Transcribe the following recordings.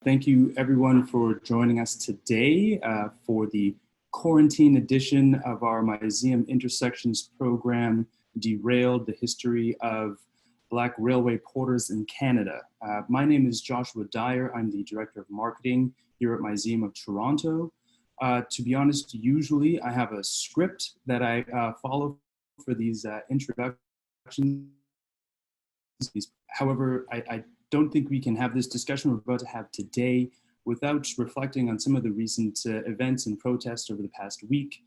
Thank you everyone for joining us today for the quarantine edition of our Museum Intersections program, Derailed, the History of Black Railway Porters in Canada. My name is Joshua Dyer. I'm the Director of Marketing here at Museum of Toronto. To be honest, usually I have a script that I follow for these introductions. However, I don't think we can have this discussion we're about to have today without reflecting on some of the recent events and protests over the past week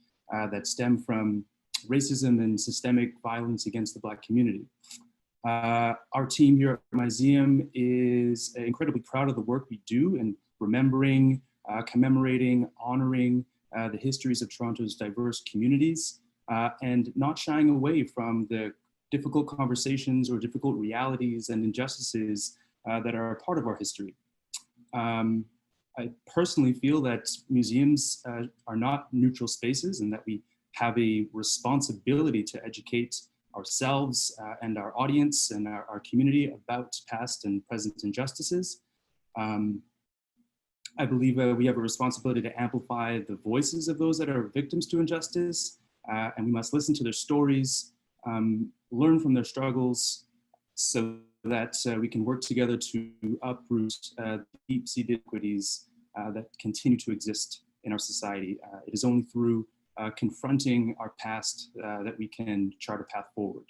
that stem from racism and systemic violence against the Black community. Our team here at Museum is incredibly proud of the work we do in remembering, commemorating, honoring the histories of Toronto's diverse communities and not shying away from the difficult conversations or difficult realities and injustices that are a part of our history. I personally feel that museums are not neutral spaces and that we have a responsibility to educate ourselves and our audience and our community about past and present injustices. I believe we have a responsibility to amplify the voices of those that are victims to injustice, and we must listen to their stories, learn from their struggles, so that we can work together to uproot deep-seated inequities that continue to exist in our society. It is only through confronting our past that we can chart a path forward.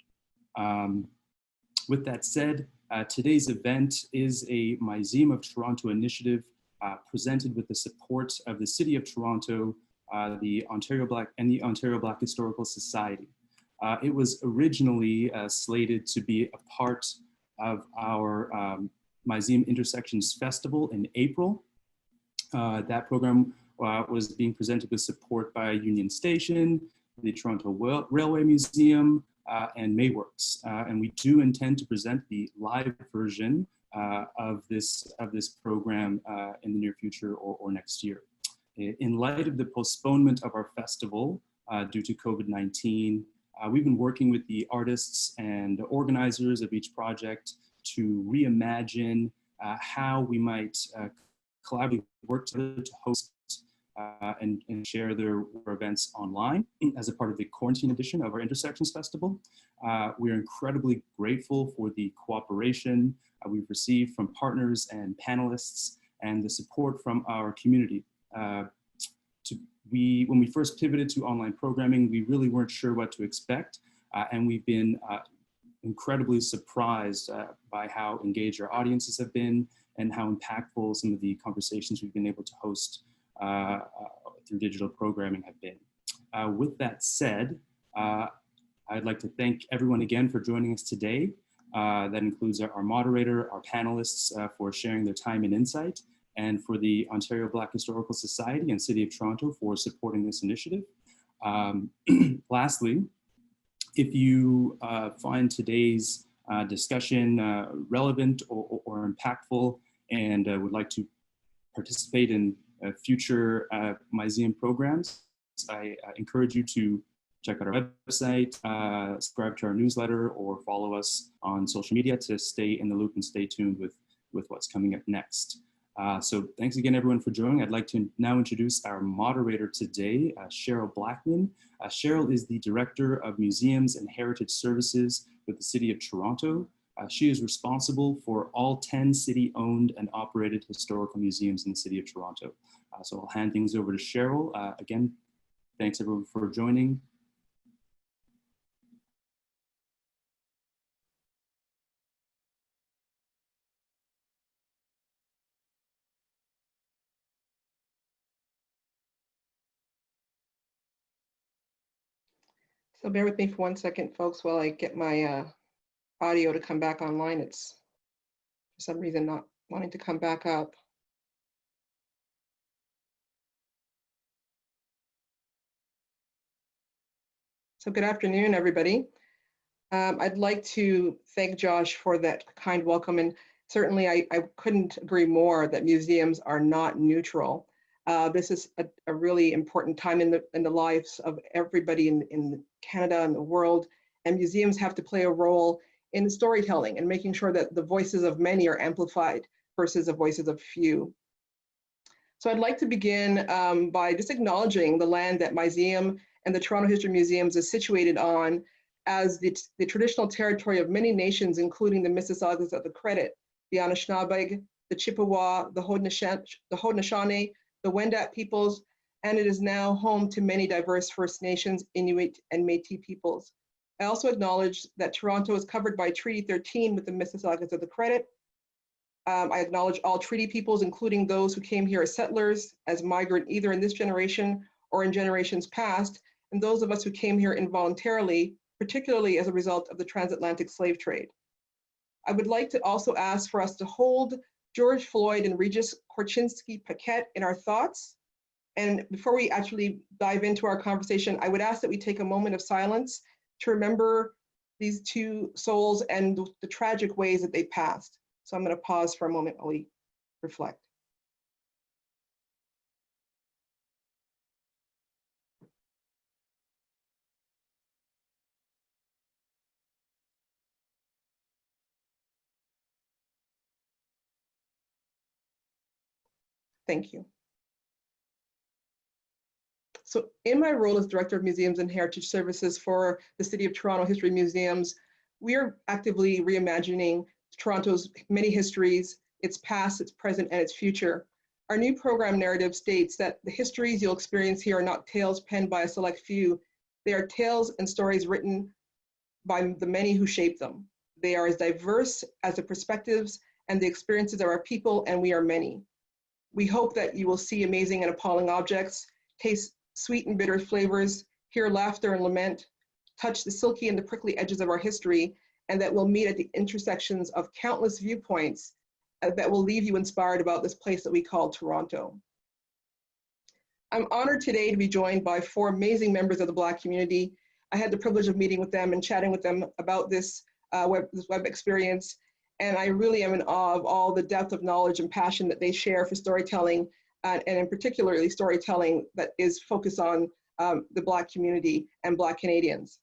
With that said, today's event is a Museum of Toronto initiative presented with the support of the City of Toronto, the Ontario Black Historical Society. It was originally slated to be a part of our Museum Intersections Festival in April. That program was being presented with support by Union Station, the Toronto Railway Museum, and Mayworks. And we do intend to present the live version of this program in the near future or next year. In light of the postponement of our festival due to COVID-19, we've been working with the artists and organizers of each project to reimagine how we might collaboratively work together to host and share their events online as a part of the quarantine edition of our Intersections Festival. We're incredibly grateful for the cooperation we've received from partners and panelists and the support from our community. When we first pivoted to online programming, we really weren't sure what to expect, and we've been incredibly surprised by how engaged our audiences have been and how impactful some of the conversations we've been able to host through digital programming have been. With that said, I'd like to thank everyone again for joining us today. That includes our moderator, our panelists for sharing their time and insight, and for the Ontario Black Historical Society and City of Toronto for supporting this initiative. Lastly, if you find today's discussion relevant or impactful and would like to participate in future museum programs, I encourage you to check out our website, subscribe to our newsletter, or follow us on social media to stay in the loop and stay tuned with what's coming up next. So thanks again, everyone, for joining. I'd like to now introduce our moderator today, Cheryl Blackman. Cheryl is the Director of Museums and Heritage Services with the City of Toronto. She is responsible for all 10 city-owned and operated historical museums in the City of Toronto. So I'll hand things over to Cheryl. Again, thanks everyone for joining. So bear with me for 1 second, folks, while I get my audio to come back online. It's for some reason not wanting to come back up. So good afternoon, everybody. I'd like to thank Josh for that kind welcome. And certainly I couldn't agree more that museums are not neutral. This is a really important time in the lives of everybody in Canada and the world, and museums have to play a role in storytelling and making sure that the voices of many are amplified versus the voices of few. So I'd like to begin by just acknowledging the land that my museum and the Toronto History Museums is situated on as the traditional territory of many nations, including the Mississaugas of the Credit, the Anishinaabe, the Chippewa, the Haudenosaunee, the Wendat peoples, and it is now home to many diverse First Nations, Inuit, and Métis peoples. I also acknowledge that Toronto is covered by Treaty 13 with the Mississaugas of the Credit. I acknowledge all treaty peoples, including those who came here as settlers, as migrant, either in this generation or in generations past, and those of us who came here involuntarily, particularly as a result of the transatlantic slave trade. I would like to also ask for us to hold George Floyd and Regis Korchinski-Paquette in our thoughts. And before we actually dive into our conversation, I would ask that we take a moment of silence to remember these two souls and the tragic ways that they passed. So I'm going to pause for a moment while we reflect. Thank you. So in my role as Director of Museums and Heritage Services for the City of Toronto History Museums, we are actively reimagining Toronto's many histories, its past, its present, and its future. Our new program narrative states that the histories you'll experience here are not tales penned by a select few. They are tales and stories written by the many who shape them. They are as diverse as the perspectives and the experiences of our people, and we are many. We hope that you will see amazing and appalling objects, taste sweet and bitter flavors, hear laughter and lament, touch the silky and the prickly edges of our history, and that we'll meet at the intersections of countless viewpoints that will leave you inspired about this place that we call Toronto. I'm honored today to be joined by four amazing members of the Black community. I had the privilege of meeting with them and chatting with them about this web experience, and I really am in awe of all the depth of knowledge and passion that they share for storytelling, and in particularly storytelling that is focused on the Black community and Black Canadians.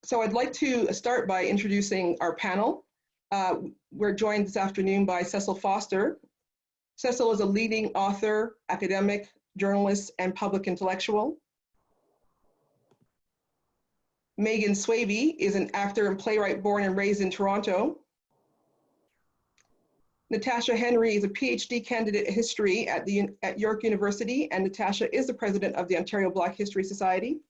So I'd like to start by introducing our panel. We're joined this afternoon by Cecil Foster. Cecil is a leading author, academic, journalist, and public intellectual. Meghan Swaby is an actor and playwright born and raised in Toronto. Natasha Henry is a PhD candidate in history at York University, and Natasha is the president of the Ontario Black History Society.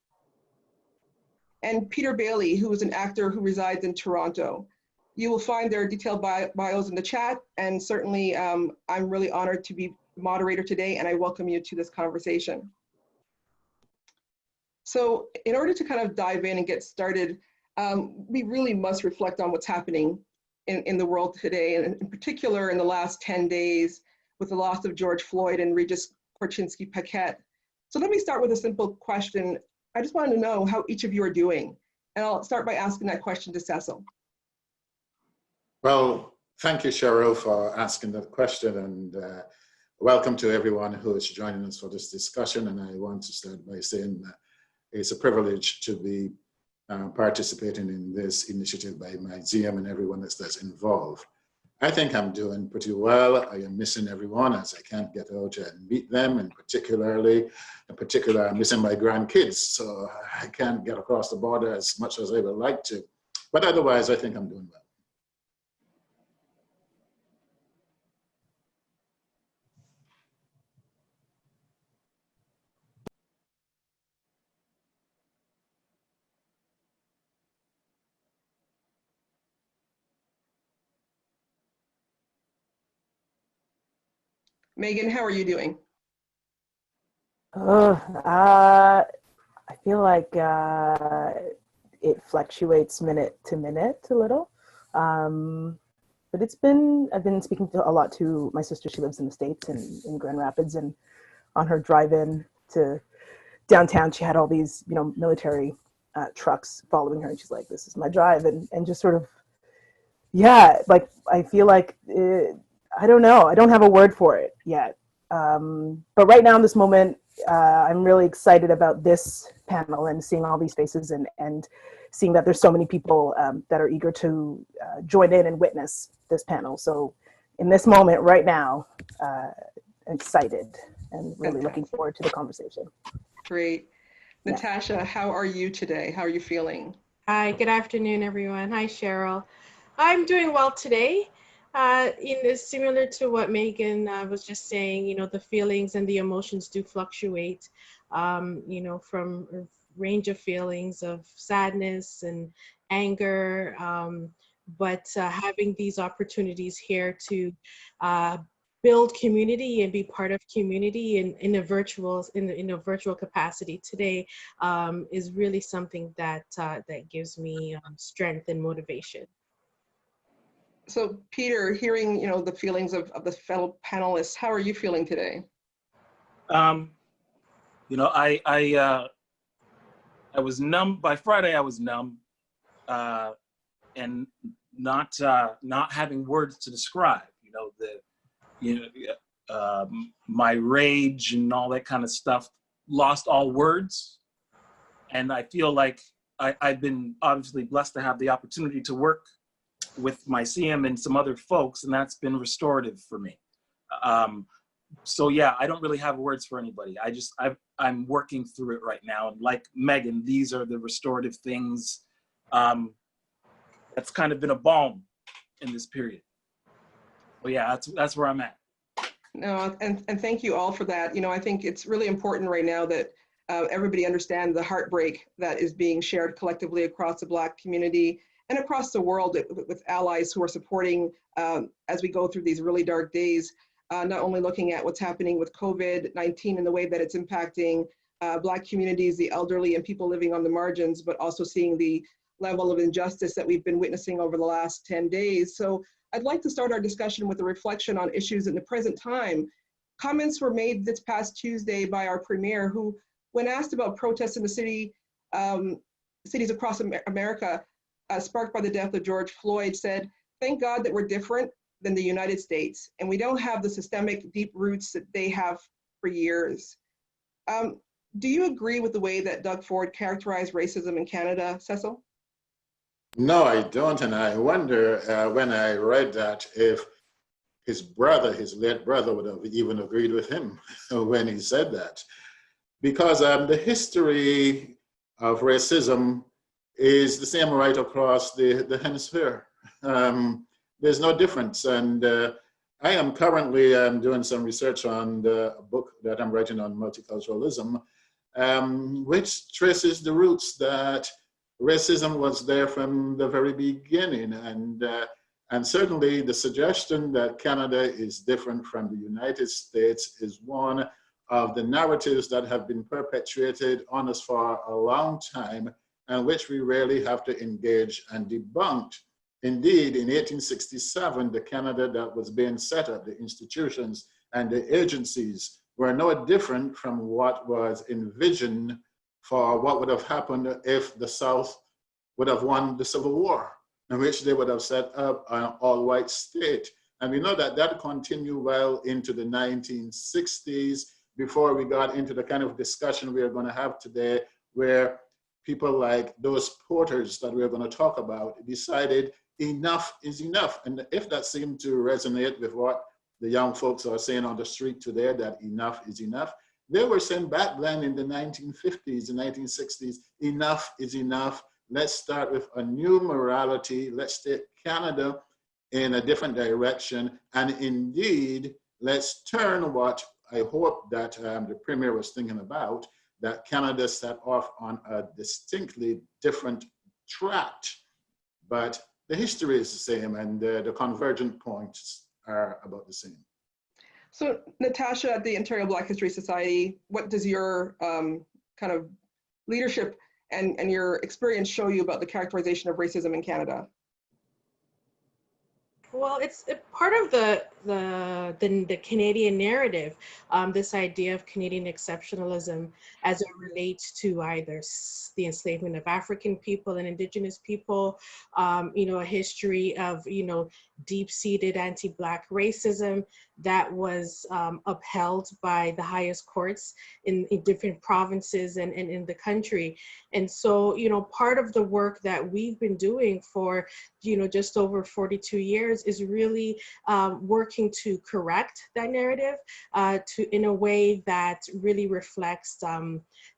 And Peter Bailey, who is an actor who resides in Toronto. You will find their detailed bios in the chat, and certainly I'm really honored to be the moderator today, and I welcome you to this conversation. So in order to kind of dive in and get started, we really must reflect on what's happening in the world today, and in particular in the last 10 days with the loss of George Floyd and Regis Korchinski-Paquette. So let me start with a simple question. I just wanted to know how each of you are doing. And I'll start by asking that question to Cecil. Well, thank you, Cheryl, for asking that question, and welcome to everyone who is joining us for this discussion. And I want to start by saying that it's a privilege to be participating in this initiative by my museum and everyone that's involved. I think I'm doing pretty well. I am missing everyone as I can't get out and meet them, and in particular, I'm missing my grandkids, so I can't get across the border as much as I would like to. But otherwise, I think I'm doing well. Meghan, how are you doing? I feel like it fluctuates minute to minute a little. But I've been speaking a lot to my sister. She lives in the States in Grand Rapids, and on her drive-in to downtown, she had all these, military trucks following her. And she's like, this is my drive. And just sort of, yeah, like, I feel like, I don't know. I don't have a word for it yet. But right now in this moment, I'm really excited about this panel and seeing all these faces and seeing that there's so many people that are eager to join in and witness this panel. So in this moment right now, excited and really looking Fantastic. forward to the conversation. Great. Yeah. Natasha, how are you today? How are you feeling? Hi, good afternoon, everyone. Hi, Cheryl. I'm doing well today. Similar to what Meghan was just saying, the feelings and the emotions do fluctuate, from a range of feelings of sadness and anger. But having these opportunities here to build community and be part of community in a virtual capacity today is really something that gives me strength and motivation. So Peter, hearing the feelings of the fellow panelists, how are you feeling today? I was numb by Friday. I was numb, and not having words to describe. My rage and all that kind of stuff lost all words, and I feel like I've been obviously blessed to have the opportunity to work with my CM and some other folks, and that's been restorative for me. So yeah, I don't really have words for anybody. I'm working through it right now. And like Meghan, these are the restorative things that's kind of been a balm in this period. But yeah, that's where I'm at. No, and thank you all for that. I think it's really important right now that everybody understands the heartbreak that is being shared collectively across the Black community and across the world with allies who are supporting as we go through these really dark days, not only looking at what's happening with COVID-19 and the way that it's impacting Black communities, the elderly, and people living on the margins, but also seeing the level of injustice that we've been witnessing over the last 10 days. So I'd like to start our discussion with a reflection on issues in the present time. Comments were made this past Tuesday by our premier, who, when asked about protests in the cities across America, sparked by the death of George Floyd, said, "Thank God that we're different than the United States, and we don't have the systemic deep roots that they have for years." Do you agree with the way that Doug Ford characterized racism in Canada, Cecil? No, I don't. And I wonder when I read that if his late brother, would have even agreed with him when he said that. Because the history of racism is the same right across the hemisphere. There's no difference. And I am currently doing some research on the book that I'm writing on multiculturalism, which traces the roots that racism was there from the very beginning. And certainly the suggestion that Canada is different from the United States is one of the narratives that have been perpetuated on us for a long time, and which we really have to engage and debunk. Indeed, in 1867, the Canada that was being set up, the institutions and the agencies, were no different from what was envisioned for what would have happened if the South would have won the Civil War, in which they would have set up an all-white state. And we know that that continued well into the 1960s before we got into the kind of discussion we are going to have today, where people like those porters that we're going to talk about decided enough is enough. And if that seemed to resonate with what the young folks are saying on the street today, that enough is enough, they were saying back then in the 1950s, the 1960s, enough is enough. Let's start with a new morality. Let's take Canada in a different direction. And indeed, let's turn what I hope that the Premier was thinking about, that Canada set off on a distinctly different track. But the history is the same, and the convergent points are about the same. So Natasha, at the Ontario Black History Society, what does your kind of leadership and your experience show you about the characterization of racism in Canada? Well, it's part of the Canadian narrative, this idea of Canadian exceptionalism as it relates to either the enslavement of African people and Indigenous people, a history of, deep-seated anti-Black racism that was upheld by the highest courts in different provinces and in the country. And so, part of the work that we've been doing for, just over 42 years is really working to correct that narrative in a way that really reflects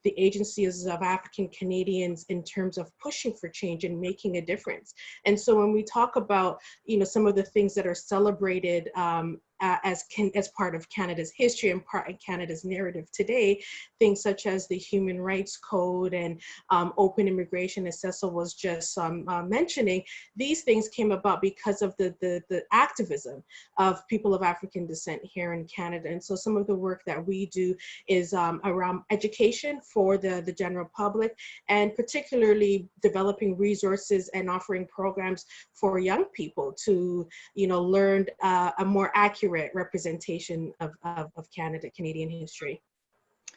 the agencies of African Canadians in terms of pushing for change and making a difference. And so when we talk about, some of the things that are celebrated as part of Canada's history and part of Canada's narrative today, things such as the Human Rights Code and open immigration, as Cecil was just mentioning, these things came about because of the activism of people of African descent here in Canada. And so some of the work that we do is around education for the general public, and particularly developing resources and offering programs for young people to, learn a more accurate representation of Canadian history.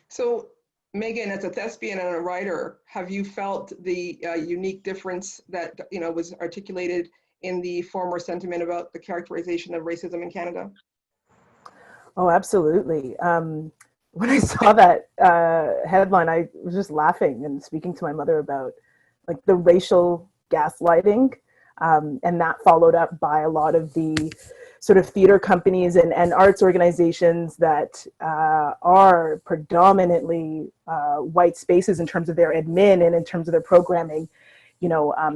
So Meghan, as a thespian and a writer, have you felt the unique difference that was articulated in the former sentiment about the characterization of racism in Canada? Oh, absolutely. When I saw that headline, I was just laughing and speaking to my mother about like the racial gaslighting, and that followed up by a lot of the sort of theater companies and arts organizations that are predominantly white spaces in terms of their admin and in terms of their programming,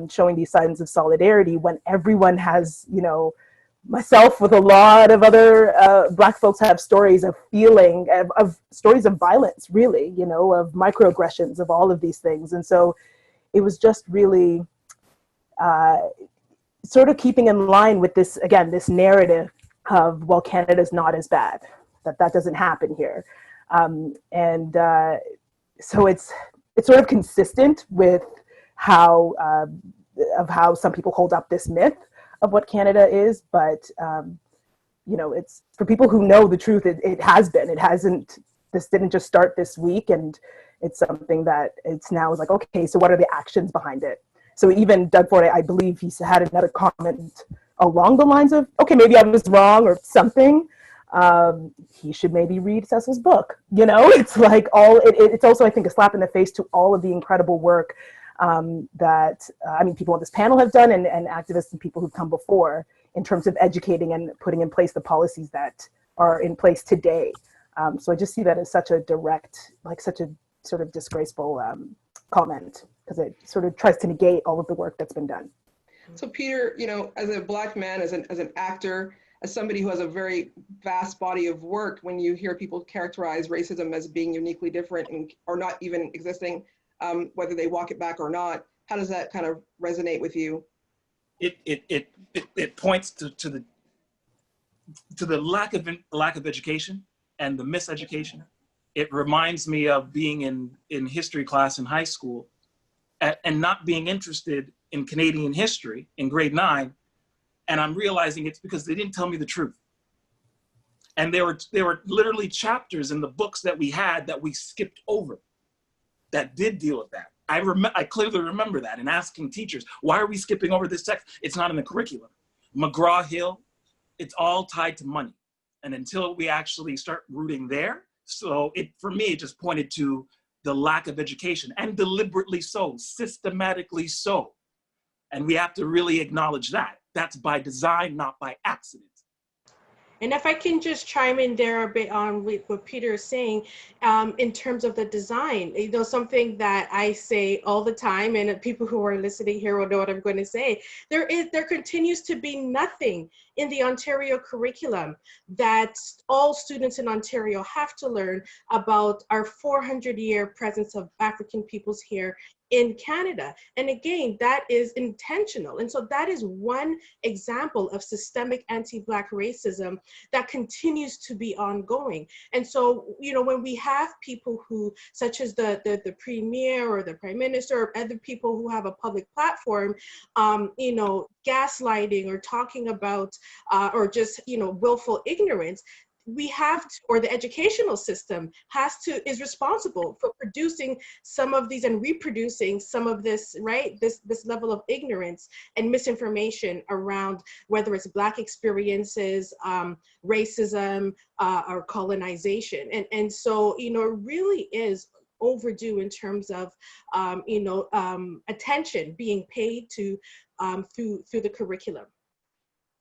showing these signs of solidarity when everyone has, myself with a lot of other Black folks have stories of feeling, of stories of violence, really, of microaggressions, of all of these things. And so it was just really sort of keeping in line with this, again, this narrative of, well, Canada's not as bad, that doesn't happen here. So it's sort of consistent with how some people hold up this myth of what Canada is, but it's for people who know the truth, it hasn't, this didn't just start this week, and it's something that it's now is like, okay, so what are the actions behind it? So even Doug Ford, I believe he had another comment along the lines of, okay, maybe I was wrong or something. He should maybe read Cecil's book. It's like it's also, I think, a slap in the face to all of the incredible work that, people on this panel have done, and activists and people who've come before in terms of educating and putting in place the policies that are in place today. So I just see that as such a direct, such a sort of disgraceful comment, because it sort of tries to negate all of the work that's been done. So Peter, as a Black man, as an actor, as somebody who has a very vast body of work, when you hear people characterize racism as being uniquely different or not even existing, whether they walk it back or not, how does that kind of resonate with you? It points to the lack of education and the miseducation. It reminds me of being in history class in high school and not being interested in Canadian history in grade 9. And I'm realizing it's because they didn't tell me the truth. And there were literally chapters in the books that we had that we skipped over that did deal with that. I clearly remember that, and asking teachers, why are we skipping over this text? It's not in the curriculum. McGraw-Hill, it's all tied to money. And until we actually start rooting there, so for me, it just pointed to the lack of education, and deliberately so, systematically so. And we have to really acknowledge that. That's by design, not by accident. And if I can just chime in there a bit on what Peter is saying, in terms of the design, something that I say all the time, and people who are listening here will know what I'm going to say. There continues to be nothing in the Ontario curriculum that all students in Ontario have to learn about our 400-year presence of African peoples here in Canada. And again, that is intentional. And so that is one example of systemic anti-Black racism that continues to be ongoing. And so, when we have people who, such as the Premier or the Prime Minister or other people who have a public platform, gaslighting or talking about, or just, willful ignorance, we have to, or the educational system is responsible for producing some of these and reproducing some of this, right? This level of ignorance and misinformation around whether it's Black experiences, racism, or colonization. And so, it really is overdue in terms of, attention being paid to through the curriculum.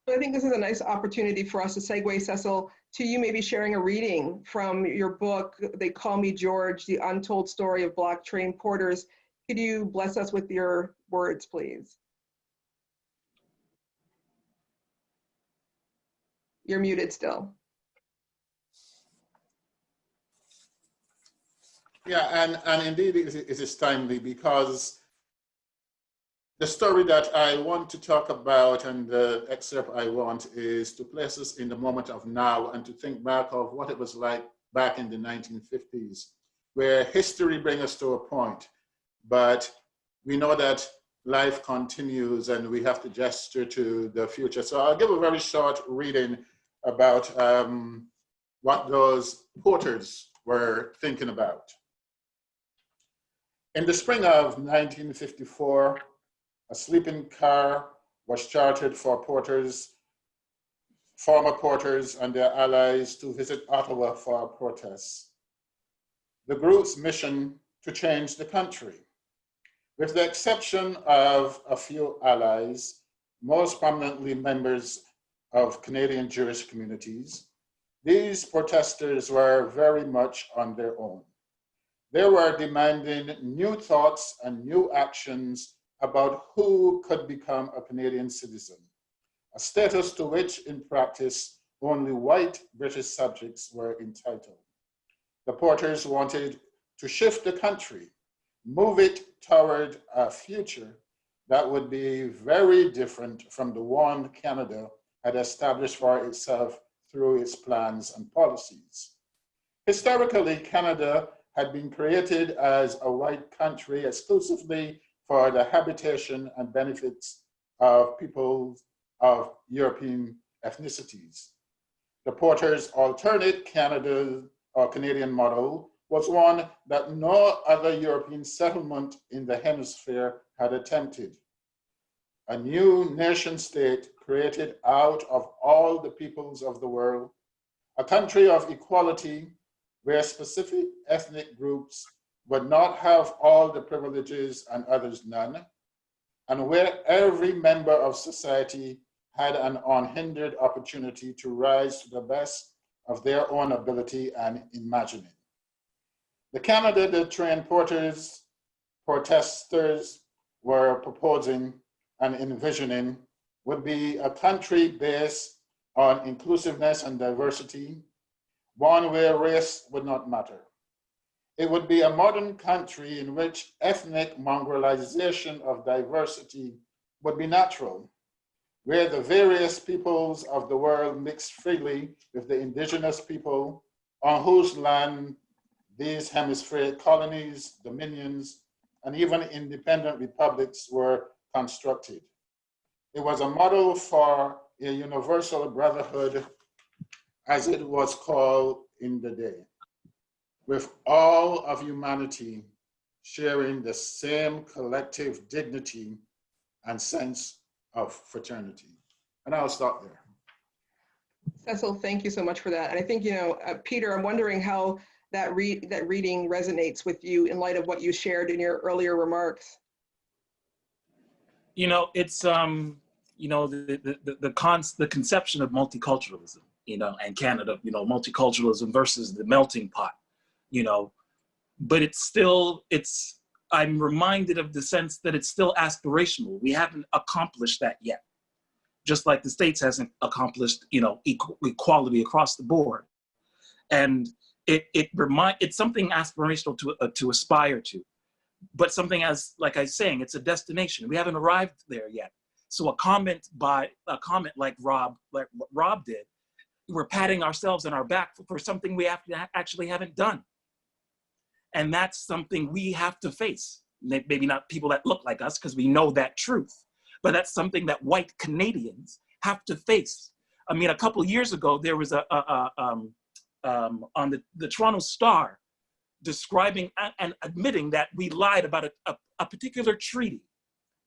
I think this is a nice opportunity for us to segue, Cecil, to you maybe sharing a reading from your book, They Call Me George, The Untold Story of Black Train Porters. Could you bless us with your words, please? You're muted still. Yeah, and indeed it is timely, because the story that I want to talk about and the excerpt I want is to place us in the moment of now and to think back of what it was like back in the 1950s, where history brings us to a point, but we know that life continues and we have to gesture to the future. So I'll give a very short reading about what those porters were thinking about. In the spring of 1954, a sleeping car was chartered for porters, former porters and their allies to visit Ottawa for a protest. The group's mission to change the country. With the exception of a few allies, most prominently members of Canadian Jewish communities, these protesters were very much on their own. They were demanding new thoughts and new actions about who could become a Canadian citizen, a status to which in practice only white British subjects were entitled. The porters wanted to shift the country, move it toward a future that would be very different from the one Canada had established for itself through its plans and policies. Historically, Canada had been created as a white country exclusively for the habitation and benefits of people of European ethnicities. The Porters' alternate Canada or Canadian model was one that no other European settlement in the hemisphere had attempted. A new nation state created out of all the peoples of the world, a country of equality where specific ethnic groups would not have all the privileges and others none, and where every member of society had an unhindered opportunity to rise to the best of their own ability and imagining. The Canada the train porters, protesters were proposing and envisioning would be a country based on inclusiveness and diversity, one where race would not matter. It would be a modern country in which ethnic mongrelization of diversity would be natural, where the various peoples of the world mix freely with the indigenous people on whose land these hemispheric colonies, dominions, and even independent republics were constructed. It was a model for a universal brotherhood, as it was called in the day, with all of humanity sharing the same collective dignity and sense of fraternity. And I'll stop there. Cecil, thank you so much for that. And I think, Peter, I'm wondering how that reading resonates with you in light of what you shared in your earlier remarks. It's the conception of multiculturalism, and Canada, multiculturalism versus the melting pot, but I'm reminded of the sense that it's still aspirational. We haven't accomplished that yet, just like the States hasn't accomplished, equality across the board. And it's something aspirational to aspire to, but something like I was saying, it's a destination. We haven't arrived there yet. So a comment like what Rob did, we're patting ourselves on our back for something we actually haven't done. And that's something we have to face. Maybe not people that look like us, because we know that truth, but that's something that white Canadians have to face. I mean, a couple of years ago, there was on the Toronto Star describing and admitting that we lied about a particular treaty,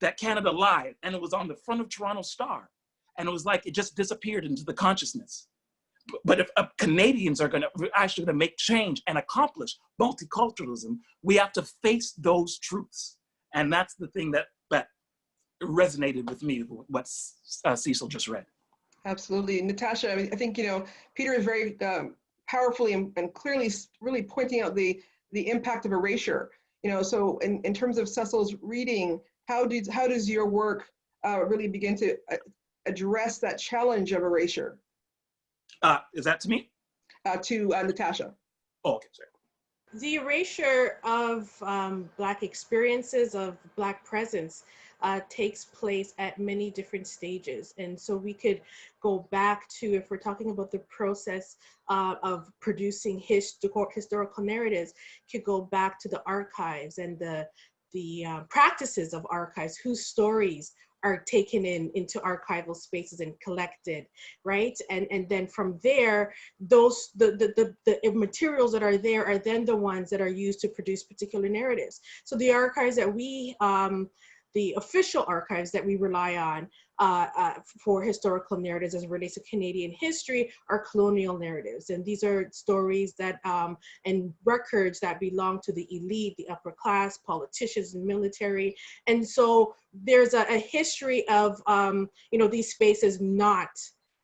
that Canada lied, and it was on the front of Toronto Star. And it was like it just disappeared into the consciousness. But if Canadians are actually going to make change and accomplish multiculturalism, we have to face those truths. And that's the thing that resonated with me, what Cecil just read. Absolutely. Natasha, I think, Peter is very powerfully and clearly really pointing out the impact of erasure. So in terms of Cecil's reading, how does your work really begin to address that challenge of erasure? Is that to me? To Natasha. Oh, okay, sorry. The erasure of Black experiences, of Black presence, takes place at many different stages. And so we could go back to, if we're talking about the process of producing historical narratives, could go back to the archives and the practices of archives, whose stories are taken into archival spaces and collected, right? And then from there, those the materials that are there are then the ones that are used to produce particular narratives. So the archives that we the official archives that we rely on for historical narratives as it relates to Canadian history are colonial narratives. And these are stories that and records that belong to the elite, the upper class, politicians and military. And so there's a history of these spaces not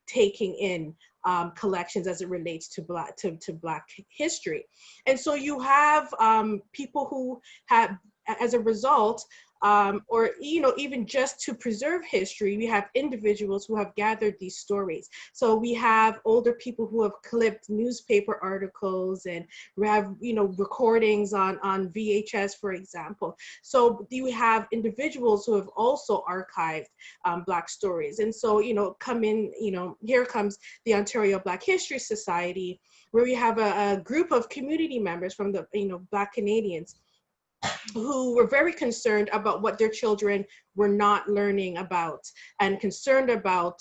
taking in collections as it relates to Black history. And so you have people who have, as a result, or even just to preserve history, we have individuals who have gathered these stories. So we have older people who have clipped newspaper articles, and we have recordings on VHS, for example. So you have individuals who have also archived Black stories. And so here comes the Ontario Black History Society, where we have a group of community members from the Black Canadians who were very concerned about what their children were not learning about, and concerned about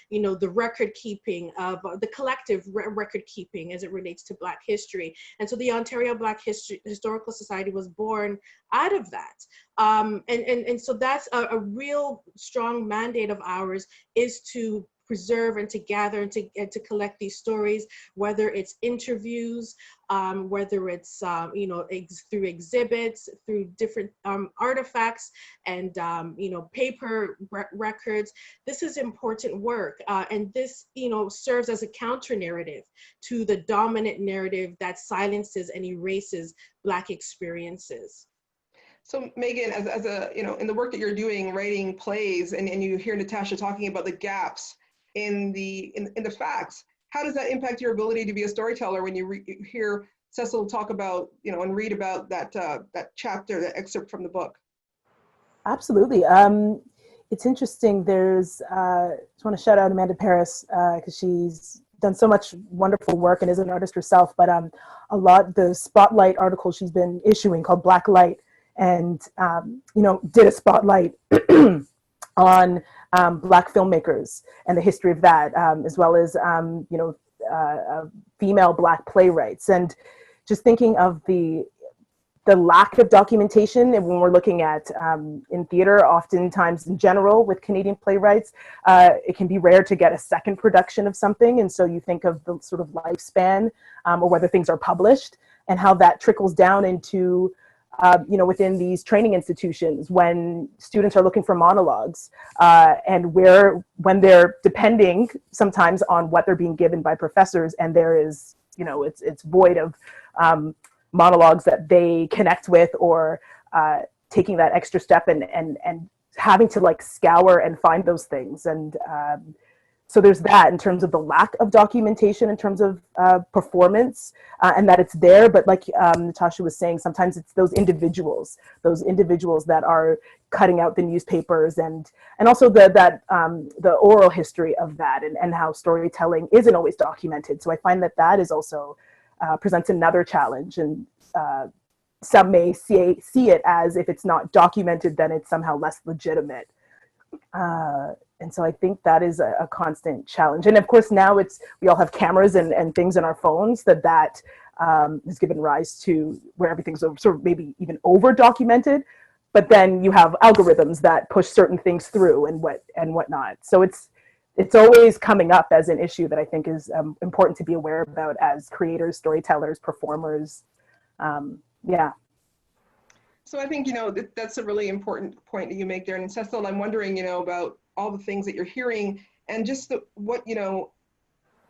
the record keeping of the collective record keeping as it relates to Black history. And so the Ontario Black Historical Society was born out of that. And so that's a real strong mandate of ours, is to preserve and to gather and to collect these stories, whether it's interviews, whether it's through exhibits, through different artifacts, and paper records. This is important work, and this serves as a counter narrative to the dominant narrative that silences and erases Black experiences. So Meghan, as a in the work that you're doing, writing plays, and you hear Natasha talking about the gaps in the facts, how does that impact your ability to be a storyteller when you hear Cecil talk about and read about that chapter, that excerpt from the book? Absolutely. It's interesting. There's I just want to shout out Amanda Paris, because she's done so much wonderful work and is an artist herself. But the spotlight article she's been issuing called Black Light, and did a spotlight on Black filmmakers and the history of that, as well as female Black playwrights, and just thinking of the lack of documentation. And when we're looking at in theater, oftentimes in general with Canadian playwrights, it can be rare to get a second production of something. And so you think of the sort of lifespan, or whether things are published, and how that trickles down into within these training institutions, when students are looking for monologues, and when they're depending sometimes on what they're being given by professors, and there is, it's void of monologues that they connect with, or taking that extra step and having to scour and find those things. And so there's that in terms of the lack of documentation in terms of performance, and that it's there, but like Natasha was saying, sometimes it's those individuals that are cutting out the newspapers, and also the oral history of that, and how storytelling isn't always documented. So I find that is also presents another challenge, and some may see it as, if it's not documented, then it's somehow less legitimate. And so I think that is a constant challenge. And of course, now we all have cameras and things in our phones that has given rise to where everything's sort of maybe even over documented, but then you have algorithms that push certain things through and whatnot. So it's always coming up as an issue that I think is important to be aware about as creators, storytellers, performers. Yeah. So I think, that's a really important point that you make there. And Cecil, I'm wondering, about all the things that you're hearing and just what,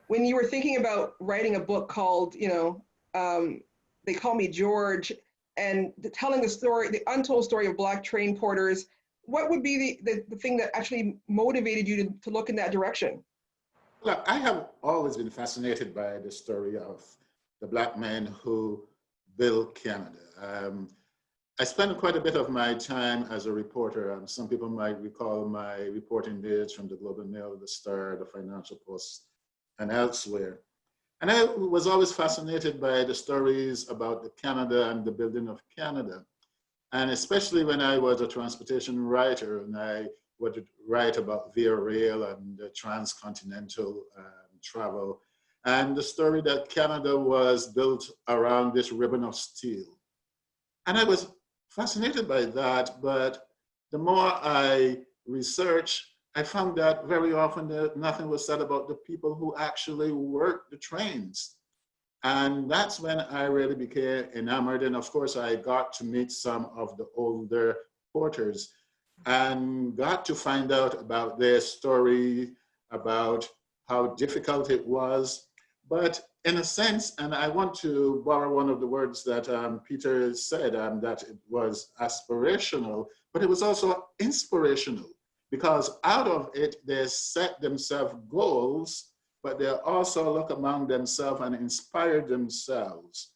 when you were thinking about writing a book called, They Call Me George, and telling the story, the untold story of Black train porters, what would be the thing that actually motivated you to look in that direction? Look, I have always been fascinated by the story of the Black men who built Canada. I spent quite a bit of my time as a reporter. Some people might recall my reporting days from the Globe and Mail, the Star, the Financial Post, and elsewhere. And I was always fascinated by the stories about the Canada and the building of Canada. And especially when I was a transportation writer and I would write about Via Rail and the transcontinental travel, and the story that Canada was built around this ribbon of steel. And I was fascinated by that, but the more I researched, I found that very often nothing was said about the people who actually worked the trains. And that's when I really became enamored. And of course, I got to meet some of the older porters and got to find out about their story, about how difficult it was. But in a sense, and I want to borrow one of the words that Peter said, that it was aspirational, but it was also inspirational, because out of it, they set themselves goals, but they also look among themselves and inspire themselves.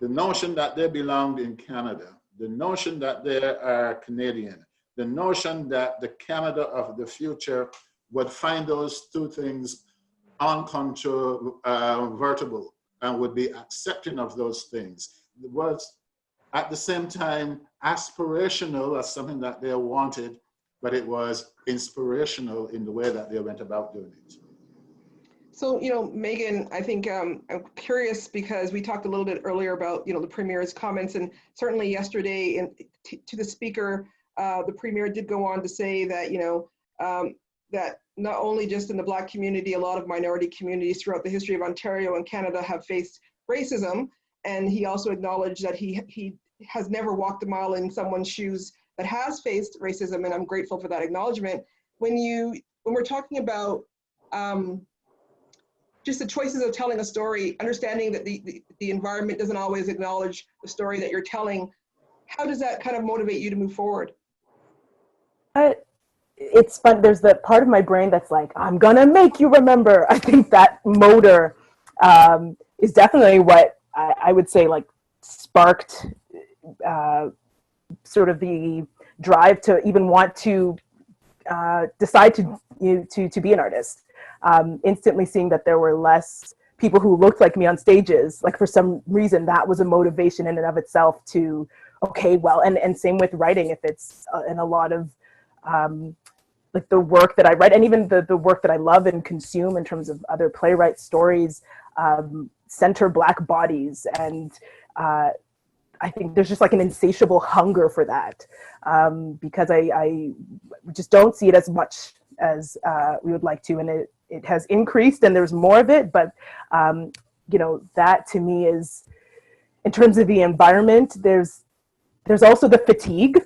The notion that they belonged in Canada, the notion that they are Canadian, the notion that the Canada of the future would find those two things uncontrovertible and would be accepting of those things. It was at the same time aspirational as something that they wanted, but it was inspirational in the way that they went about doing it. So, Meghan, I think I'm curious because we talked a little bit earlier about, the Premier's comments, and certainly yesterday to the Speaker, the Premier did go on to say that, that not only just in the Black community, a lot of minority communities throughout the history of Ontario and Canada have faced racism. And he also acknowledged that he has never walked a mile in someone's shoes that has faced racism, and I'm grateful for that acknowledgement. When we're talking about just the choices of telling a story, understanding that the environment doesn't always acknowledge the story that you're telling, how does that kind of motivate you to move forward? It's fun. There's the part of my brain that's like, I'm gonna make you remember. I think that motor is definitely what I would say like sparked sort of the drive to even want to decide to be an artist. Instantly seeing that there were less people who looked like me on stages, like for some reason that was a motivation in and of itself to, okay, well, and same with writing, if it's in a lot of like the work that I write, and even the work that I love and consume in terms of other playwright stories, center Black bodies. And I think there's just like an insatiable hunger for that, because I just don't see it as much as we would like to. And it has increased and there's more of it, but that to me is, in terms of the environment, there's also the fatigue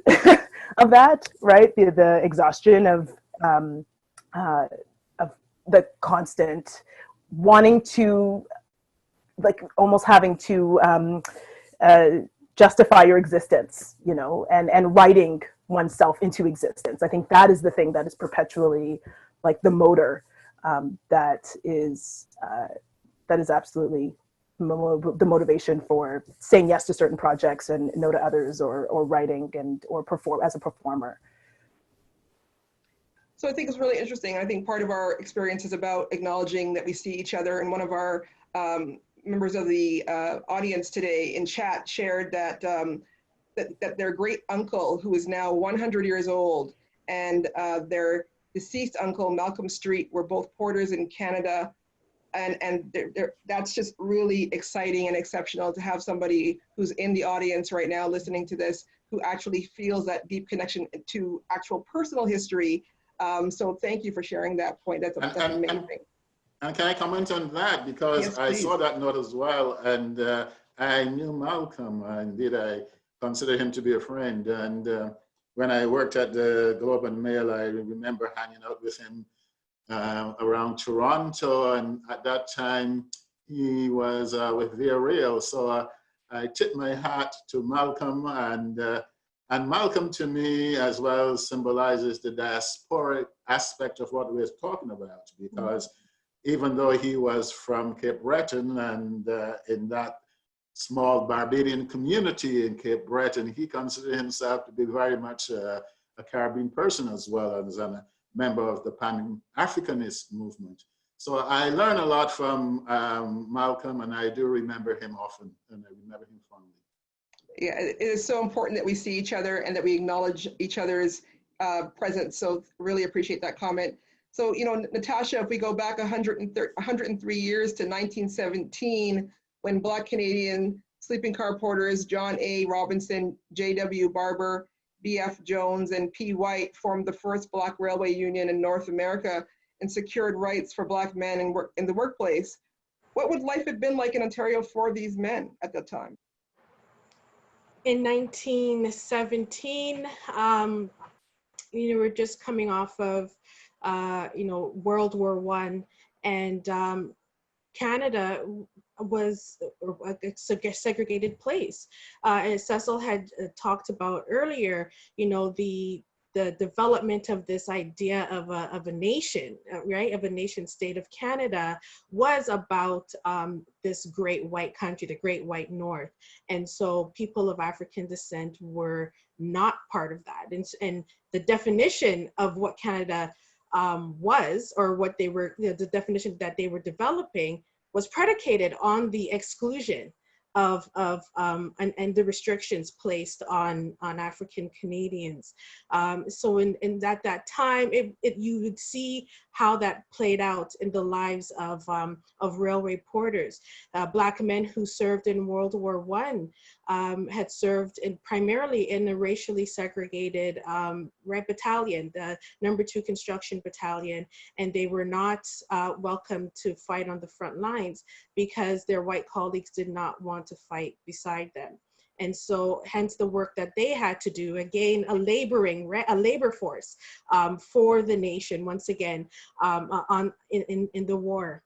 of that, right? The exhaustion of the constant wanting to, like, almost having to justify your existence, and writing oneself into existence. I think that is the thing that is perpetually like the motor that is absolutely the motivation for saying yes to certain projects and no to others, or writing or perform as a performer. So I think it's really interesting. I think part of our experience is about acknowledging that we see each other. And one of our members of the audience today in chat shared that that their great uncle, who is now 100 years old, and their deceased uncle, Malcolm Street, were both porters in Canada. And that's just really exciting and exceptional to have somebody who's in the audience right now listening to this, who actually feels that deep connection to actual personal history. So thank you for sharing that point. That's amazing. And can I comment on that? Because yes, I saw that note as well. And I knew Malcolm. Indeed, I consider him to be a friend. And when I worked at the Globe and Mail, I remember hanging out with him around Toronto, and at that time he was with Derailed. So I tip my hat to Malcolm, and Malcolm to me as well symbolizes the diasporic aspect of what we're talking about, because even though he was from Cape Breton and in that small Barbadian community in Cape Breton, he considered himself to be very much a Caribbean person as well as a member of the Pan-Africanist movement. So I learned a lot from Malcolm, and I do remember him often, and I remember him fondly. Yeah, it is so important that we see each other and that we acknowledge each other's presence. So really appreciate that comment. So, you know, Natasha, if we go back 103 years to 1917, when Black Canadian sleeping car porters John A. Robinson, J.W. Barber, B.F. Jones, and P. White formed the first Black railway union in North America and secured rights for Black men in the workplace, what would life have been like in Ontario for these men at that time? In 1917, you know, we're just coming off of, you know, World War I, and Canada was a segregated place. As Cecil had talked about earlier, you know, the development of this idea of a nation, right, of a nation state of Canada was about this great white country, the great white north. And so people of African descent were not part of that. And the definition of what Canada was, or what they were, you know, the definition that they were developing was predicated on the exclusion of and the restrictions placed on African Canadians. So in that time, you would see how that played out in the lives of railway porters. Black men who served in World War I had served primarily in a racially segregated right battalion, the No. 2 Construction Battalion, and they were not welcome to fight on the front lines because their white colleagues did not want to fight beside them. And so hence the work that they had to do, again, a labor force for the nation, once again, in the war.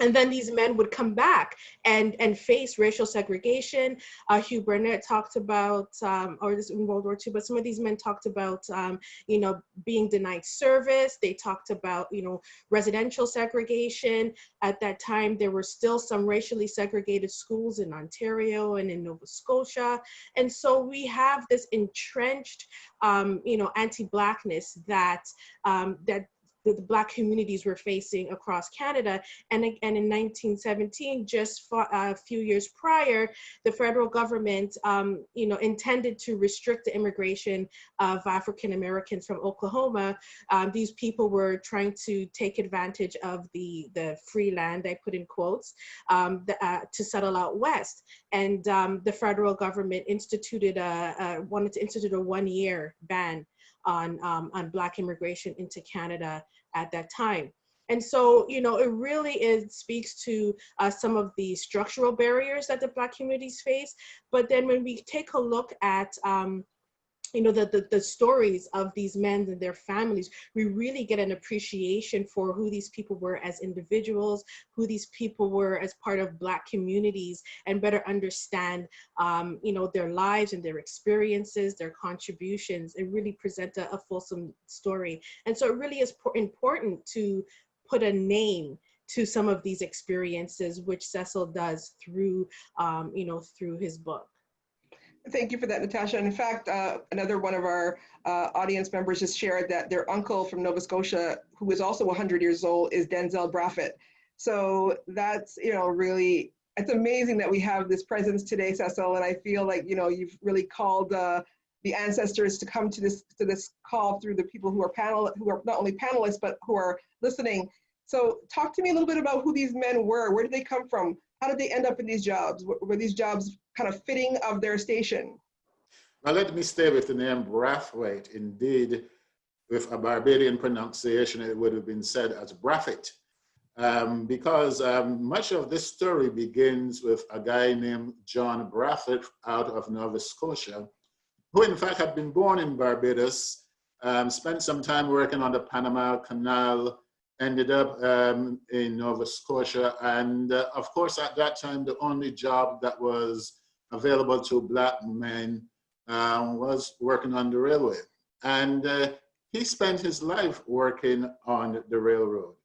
And then these men would come back and face racial segregation. Hugh Burnett talked about, or this in World War II, but some of these men talked about, you know, being denied service. They talked about, you know, residential segregation. At that time, there were still some racially segregated schools in Ontario and in Nova Scotia. And so we have this entrenched, you know, anti-Blackness that the Black communities were facing across Canada. And in 1917, just a few years prior, the federal government, you know, intended to restrict the immigration of African Americans from Oklahoma. These people were trying to take advantage of the free land, I put in quotes, to settle out west. And the federal government wanted to institute a 1-year ban on Black immigration into Canada at that time. And so, you know, it really speaks to some of the structural barriers that the Black communities face. But then when we take a look at, you know, the stories of these men and their families, we really get an appreciation for who these people were as individuals, who these people were as part of Black communities, and better understand, you know, their lives and their experiences, their contributions, and really present a fulsome story. And so it really is important to put a name to some of these experiences, which Cecil does through, you know, through his book. Thank you for that, Natasha. In fact, another one of our audience members just shared that their uncle from Nova Scotia, who is also 100 years old, is Denzel Braffett. So that's, you know, really, it's amazing that we have this presence today, Cecil, and I feel like, you know, you've really called the ancestors to come to this call through the people who are not only panelists, but who are listening. So talk to me a little bit about who these men were. Where did they come from? How did they end up in these jobs? Were these jobs kind of fitting of their station? Now let me stay with the name Brathwaite. Indeed, with a Barbadian pronunciation, it would have been said as Braffett. Because much of this story begins with a guy named John Braffett out of Nova Scotia, who in fact had been born in Barbados, spent some time working on the Panama Canal, ended up in Nova Scotia. And of course, at that time, the only job that was available to Black men was working on the railway. And he spent his life working on the railroad.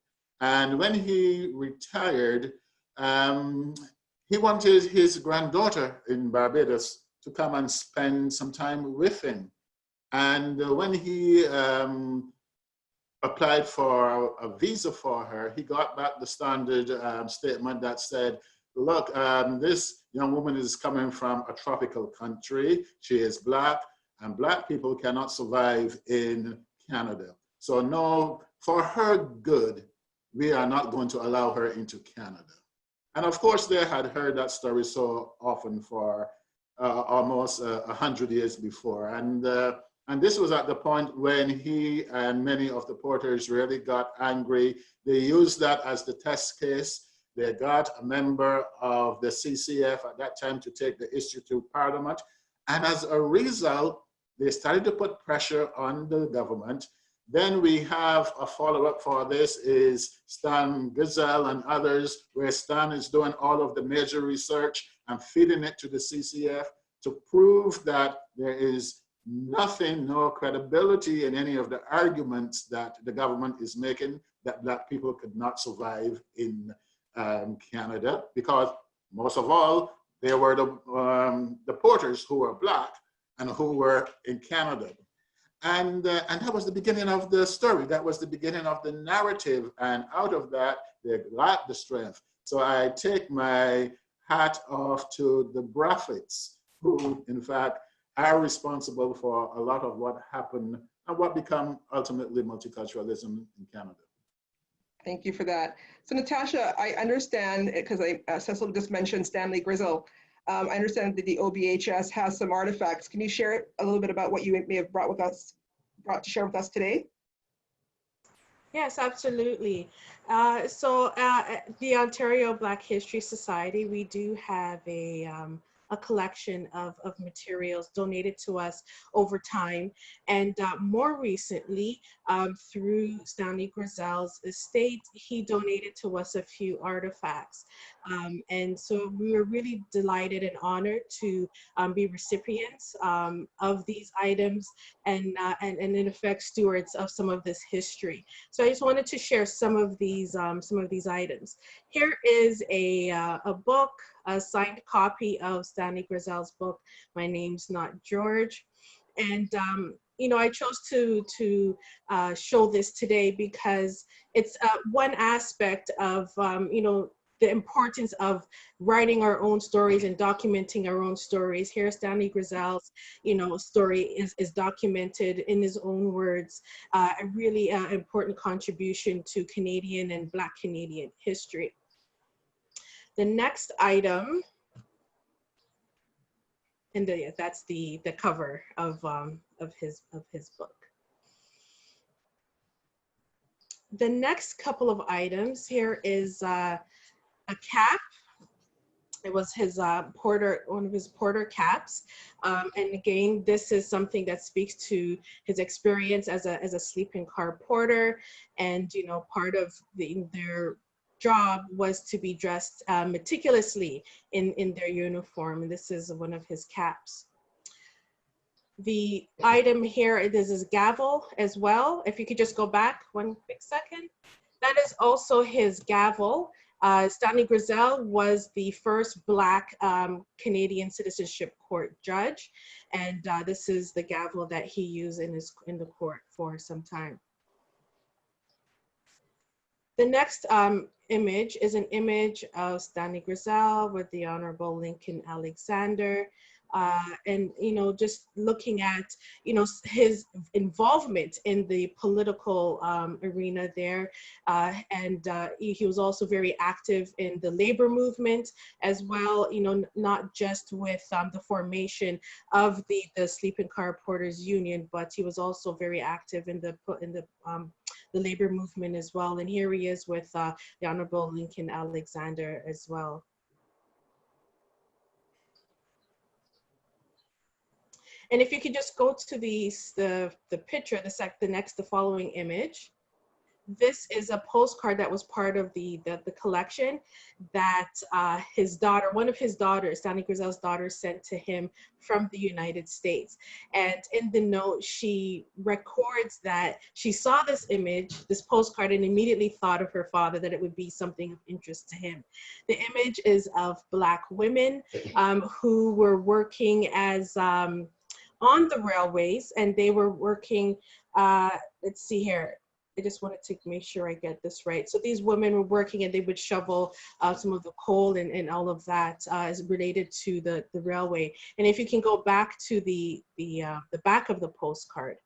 And when he retired, he wanted his granddaughter in Barbados to come and spend some time with him. And when he applied for a visa for her, he got back the standard statement that said, look, this young woman is coming from a tropical country. She is Black, and Black people cannot survive in Canada. So no, for her good, we are not going to allow her into Canada. And of course, they had heard that story so often for almost 100 years before. And this was at the point when he and many of the porters really got angry. They used that as the test case. They got a member of the CCF at that time to take the issue to Parliament. And as a result, they started to put pressure on the government. Then we have a follow-up for this is Stan Gazelle and others, where Stan is doing all of the major research and feeding it to the CCF to prove that there is nothing, no credibility in any of the arguments that the government is making that Black people could not survive in Canada, because most of all, they were the porters who were Black and who were in Canada. And that was the beginning of the story. That was the beginning of the narrative. And out of that, they got the strength. So I take my hat off to the Braffits, who in fact are responsible for a lot of what happened and what became ultimately multiculturalism in Canada. Thank you for that. So Natasha, I understand, because Cecil just mentioned Stanley Grizzle. I understand that the OBHS has some artifacts. Can you share a little bit about what you may have brought to share with us today? Yes, absolutely. The Ontario Black History Society, we do have a collection of materials donated to us over time. And more recently, through Stanley Grizel's estate, he donated to us a few artifacts. And so we were really delighted and honored to be recipients of these items and in effect stewards of some of this history. So I just wanted to share some of these items. Here is a book, a signed copy of Stanley Grizel's book, My Name's Not George. And you know, I chose to show this today because it's one aspect of you know, the importance of writing our own stories and documenting our own stories. Here, Stanley Grizel's, you know, story is documented in his own words, a really important contribution to Canadian and Black Canadian history. The next item, and that's the cover of his book. The next couple of items here is a cap. It was his one of his porter caps, and again, this is something that speaks to his experience as a sleeping car porter, and you know, part of their job was to be dressed meticulously in their uniform, and this is one of his caps. The item here, this is gavel as well. If you could just go back one quick second. That is also his gavel. Stanley Grizel was the first Black Canadian Citizenship Court judge, and this is the gavel that he used in the court for some time. The next image is an image of Stanley Grizel with the Honorable Lincoln Alexander. And, you know, just looking at, you know, his involvement in the political arena there. And he was also very active in the labor movement as well, you know, not just with the formation of the Sleeping Car Porters Union, but he was also very active in the labor movement as well. And here he is with the Honorable Lincoln Alexander as well. And if you could just go to the picture, the following image, this is a postcard that was part of the collection that his daughter, one of his daughters, Danny Grizel's daughter, sent to him from the United States. And in the note, she records that she saw this image, this postcard, and immediately thought of her father, that it would be something of interest to him. The image is of Black women who were working as on the railways, and they were working, let's see here, I just wanted to make sure I get this right. So these women were working and they would shovel some of the coal and all of that is related to the railway. And if you can go back to the back of the postcard.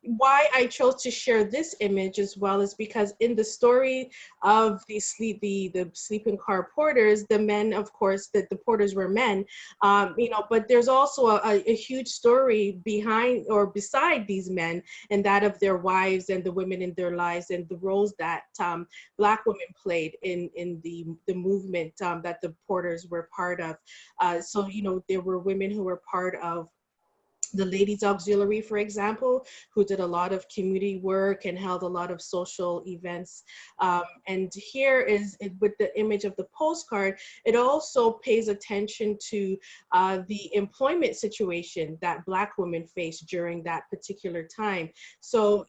Why I chose to share this image as well is because in the story of the sleeping car porters, the men, of course, the porters were men, but there's also a huge story behind or beside these men, and that of their wives and the women in their lives and the roles that Black women played in the movement that the porters were part of. So, there were women who were part of the Ladies Auxiliary, for example, who did a lot of community work and held a lot of social events. And here is, with the image of the postcard, it also pays attention to the employment situation that Black women faced during that particular time. So,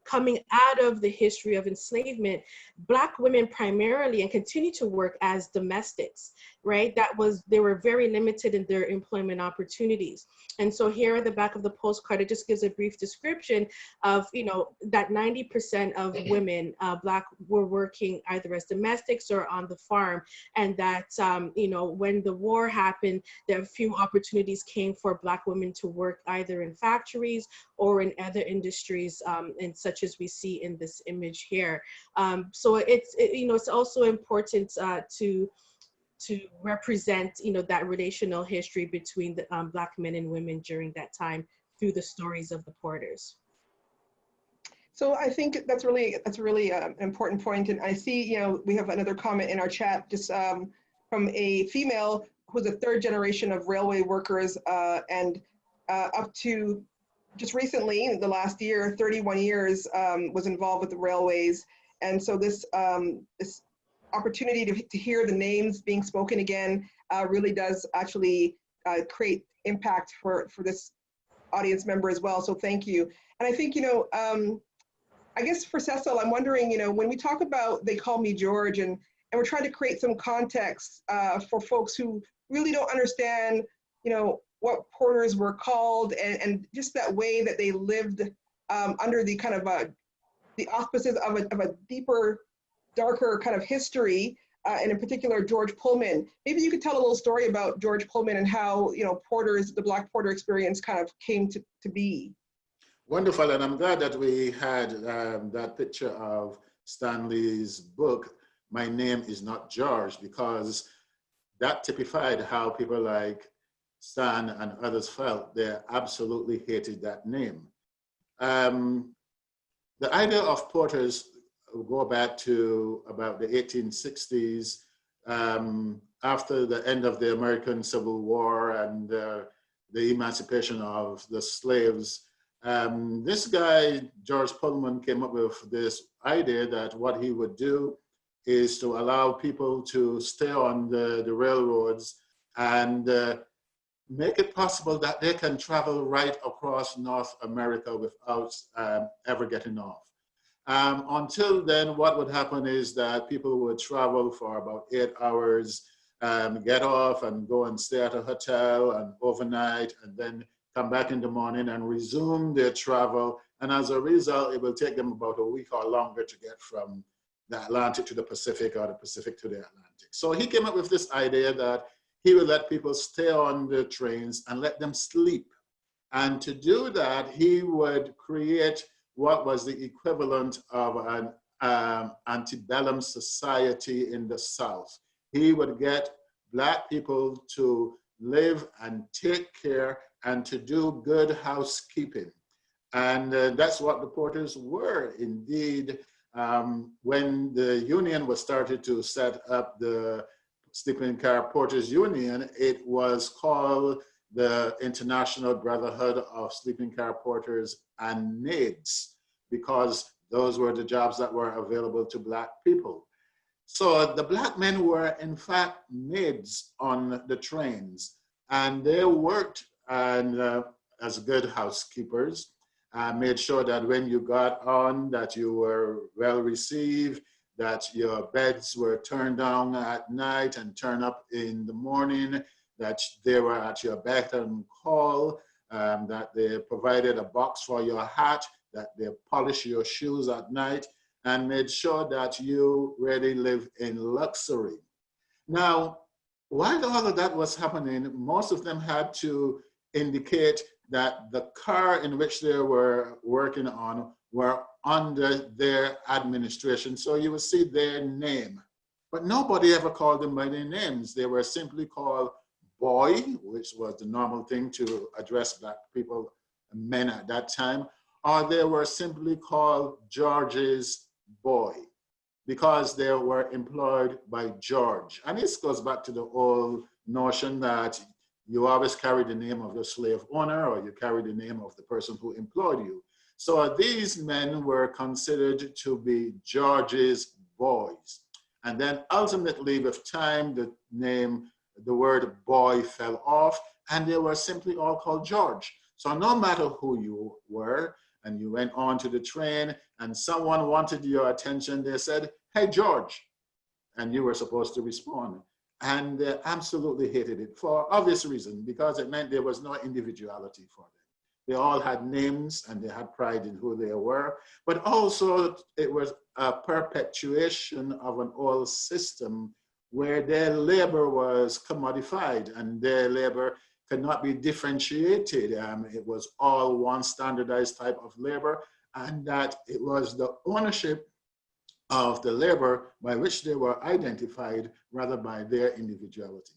coming out of the history of enslavement, Black women primarily and continue to work as domestics, right? They were very limited in their employment opportunities. And so here at the back of the postcard, it just gives a brief description of, that 90% of women, Black, were working either as domestics or on the farm. And that, when the war happened, there are few opportunities came for Black women to work either in factories or in other industries, and such as we see in this image here. So it's also important to represent, that relational history between the Black men and women during that time through the stories of the porters. So I think that's really an important point. And I see, we have another comment in our chat just from a female who's a third generation of railway workers and up to just recently, in the last year, 31 years, was involved with the railways. And so this opportunity to hear the names being spoken again really does actually create impact for this audience member as well. So thank you. And I think, I guess for Cecil, I'm wondering, when we talk about They Call Me George, and we're trying to create some context for folks who really don't understand, what porters were called and just that way that they lived under the kind of the auspices of a deeper, darker kind of history, and in particular, George Pullman. Maybe you could tell a little story about George Pullman and how, porters, the Black porter experience kind of came to be. Wonderful, and I'm glad that we had that picture of Stanley's book, My Name Is Not George, because that typified how people like Stan and others felt. They absolutely hated that name. The idea of porters go back to about the 1860s, after the end of the American Civil War and the emancipation of the slaves. This guy, George Pullman, came up with this idea that what he would do is to allow people to stay on the railroads and make it possible that they can travel right across North America without ever getting off. Until then, what would happen is that people would travel for about 8 hours, get off and go and stay at a hotel and overnight, and then come back in the morning and resume their travel. And as a result, it will take them about a week or longer to get from the Atlantic to the Pacific or the Pacific to the Atlantic. So he came up with this idea that he would let people stay on the trains and let them sleep. And to do that, he would create what was the equivalent of an antebellum society in the South. He would get Black people to live and take care and to do good housekeeping. And that's what the porters were. Indeed, when the union was started to set up the Sleeping Car Porters Union, it was called the International Brotherhood of Sleeping Car Porters and Maids, because Those were the jobs that were available to Black people. So the Black men were in fact maids on the trains, and they worked as good housekeepers, made sure that when you got on that you were well received, that your beds were turned down at night and turned up in the morning, that they were at your beck and call, that they provided a box for your hat, that they polished your shoes at night, and made sure that you really live in luxury. Now, while all of that was happening, most of them had to indicate that the car in which they were working on were under their administration. So you would see their name, but nobody ever called them by their names. They were simply called boy, which was the normal thing to address Black people, men at that time, or they were simply called George's boy, because they were employed by George. And this goes back to the old notion that you always carry the name of your slave owner, or you carry the name of the person who employed you. So these men were considered to be George's boys. And then ultimately with time, the word boy fell off, and they were simply all called George. So no matter who you were, and you went on to the train and someone wanted your attention, they said, "Hey, George," and you were supposed to respond. And they absolutely hated it for obvious reason, because it meant there was no individuality for them. They all had names and they had pride in who they were, but also it was a perpetuation of an old system where their labor was commodified and their labor could not be differentiated. It was all one standardized type of labor, and that it was the ownership of the labor by which they were identified rather by their individuality.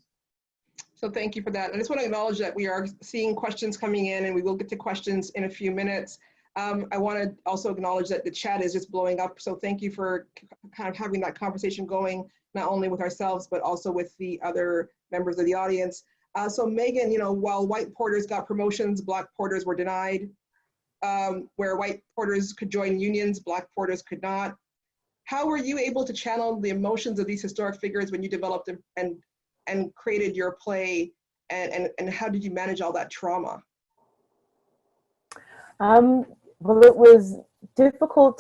So thank you for that. I just want to acknowledge that we are seeing questions coming in, and we will get to questions in a few minutes. I want to also acknowledge that the chat is just blowing up. So thank you for kind of having that conversation going, not only with ourselves, but also with the other members of the audience. So Megan, you know, while white porters got promotions, Black porters were denied. Where white porters could join unions, Black porters could not. How were you able to channel the emotions of these historic figures when you developed and created your play, and how did you manage all that trauma? Well, it was difficult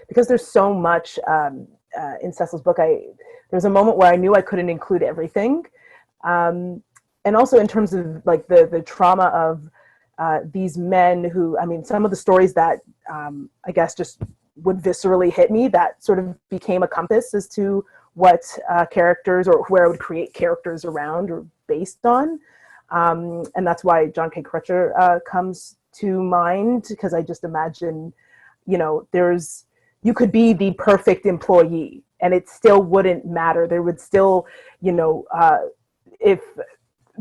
because there's so much in Cecil's book. There was a moment where I knew I couldn't include everything. And also in terms of like the trauma of these men who, I mean, some of the stories that I guess just would viscerally hit me, that sort of became a compass as to what characters, or where I would create characters around or based on. And that's why John K. Crutcher comes to mind, because I just imagine, you know, you could be the perfect employee and it still wouldn't matter. There would still, you know, if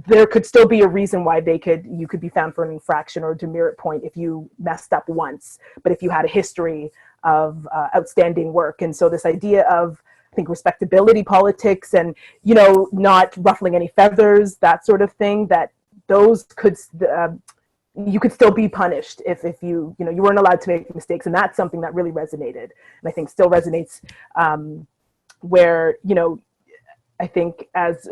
there could still be a reason why you could be found for an infraction or a demerit point if you messed up once, but if you had a history of outstanding work. And so this idea of, I think, respectability politics and, you know, not ruffling any feathers, that sort of thing, that those could, you could still be punished if you know, you weren't allowed to make mistakes. And that's something that really resonated, and I think still resonates, where, you know, I think as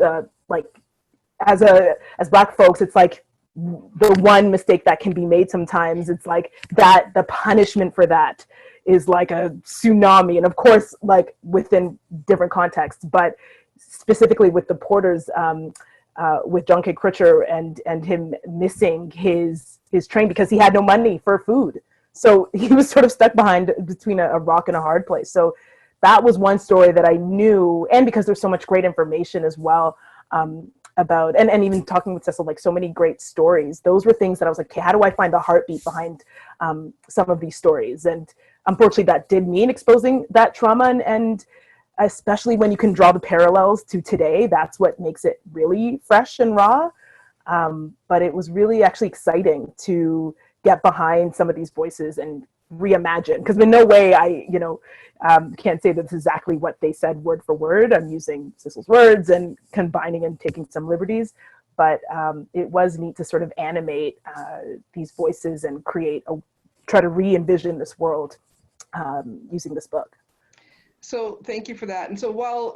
Black folks, it's like the one mistake that can be made sometimes, it's like that the punishment for that is like a tsunami. And of course, like within different contexts, but specifically with the Porters, with John K. Crutcher and him missing his train because he had no money for food. So he was sort of stuck between a rock and a hard place. So that was one story that I knew, and because there's so much great information as well, about, and even talking with Cecil, like so many great stories. Those were things that I was like, okay, how do I find the heartbeat behind some of these stories? And unfortunately, that did mean exposing that trauma, and especially when you can draw the parallels to today, that's what makes it really fresh and raw. But it was really actually exciting to get behind some of these voices and reimagine, because in no way I, you know, can't say that's exactly what they said word for word. I'm using Cecil's words and combining and taking some liberties, but it was neat to sort of animate these voices and try to re-envision this world using this book. So thank you for that. And so while,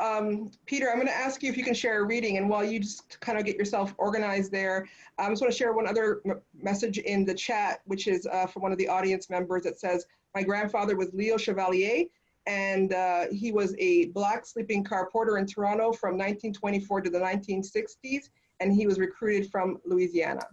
Peter, I'm going to ask you if you can share a reading, and while you just kind of get yourself organized there, I just want to share one other message in the chat, which is from one of the audience members that says, my grandfather was Leo Chevalier, and he was a Black sleeping car porter in Toronto from 1924 to the 1960s, and he was recruited from Louisiana.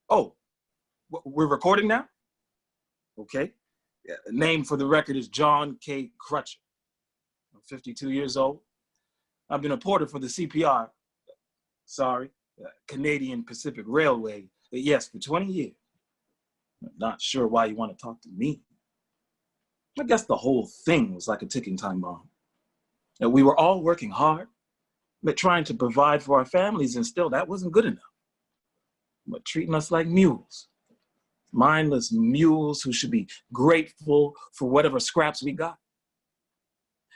Oh, we're recording now? Okay. Name for the record is John K. Crutcher. I'm 52 years old. I've been a porter for the CPR, Canadian Pacific Railway, yes, for 20 years. I'm not sure why you want to talk to me. I guess the whole thing was like a ticking time bomb. And we were all working hard, but trying to provide for our families, and still that wasn't good enough. But treating us like mules. Mindless mules who should be grateful for whatever scraps we got.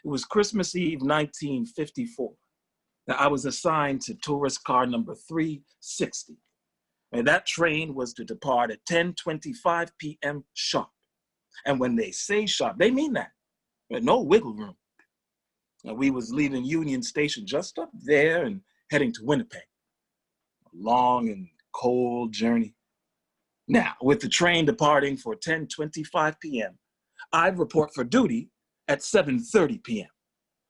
It was Christmas Eve, 1954. Now, I was assigned to tourist car number 360. And that train was to depart at 10:25 p.m. sharp. And when they say sharp, they mean that. There's no wiggle room. Now, we was leaving Union Station just up there and heading to Winnipeg. A long and cold journey. Now, with the train departing for 10:25 p.m., I'd report for duty at 7:30 p.m.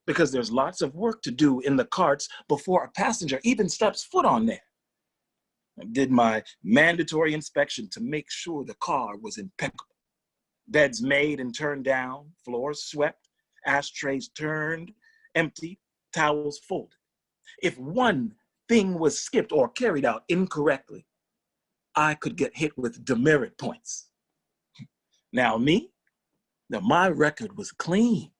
because there's lots of work to do in the carts before a passenger even steps foot on there. I did my mandatory inspection to make sure the car was impeccable. Beds made and turned down, floors swept, ashtrays turned, empty, towels folded. If one thing was skipped or carried out incorrectly, I could get hit with demerit points. Now my record was clean.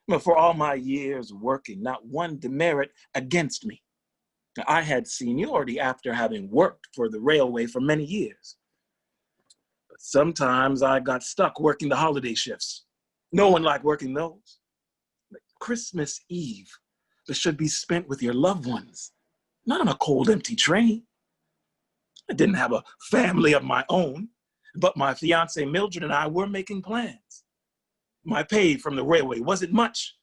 But for all my years working, not one demerit against me. I had seniority after having worked for the railway for many years. But sometimes I got stuck working the holiday shifts. No one liked working those. Like Christmas Eve, that should be spent with your loved ones, not on a cold, empty train. I didn't have a family of my own, but my fiance Mildred and I were making plans. My pay from the railway wasn't much,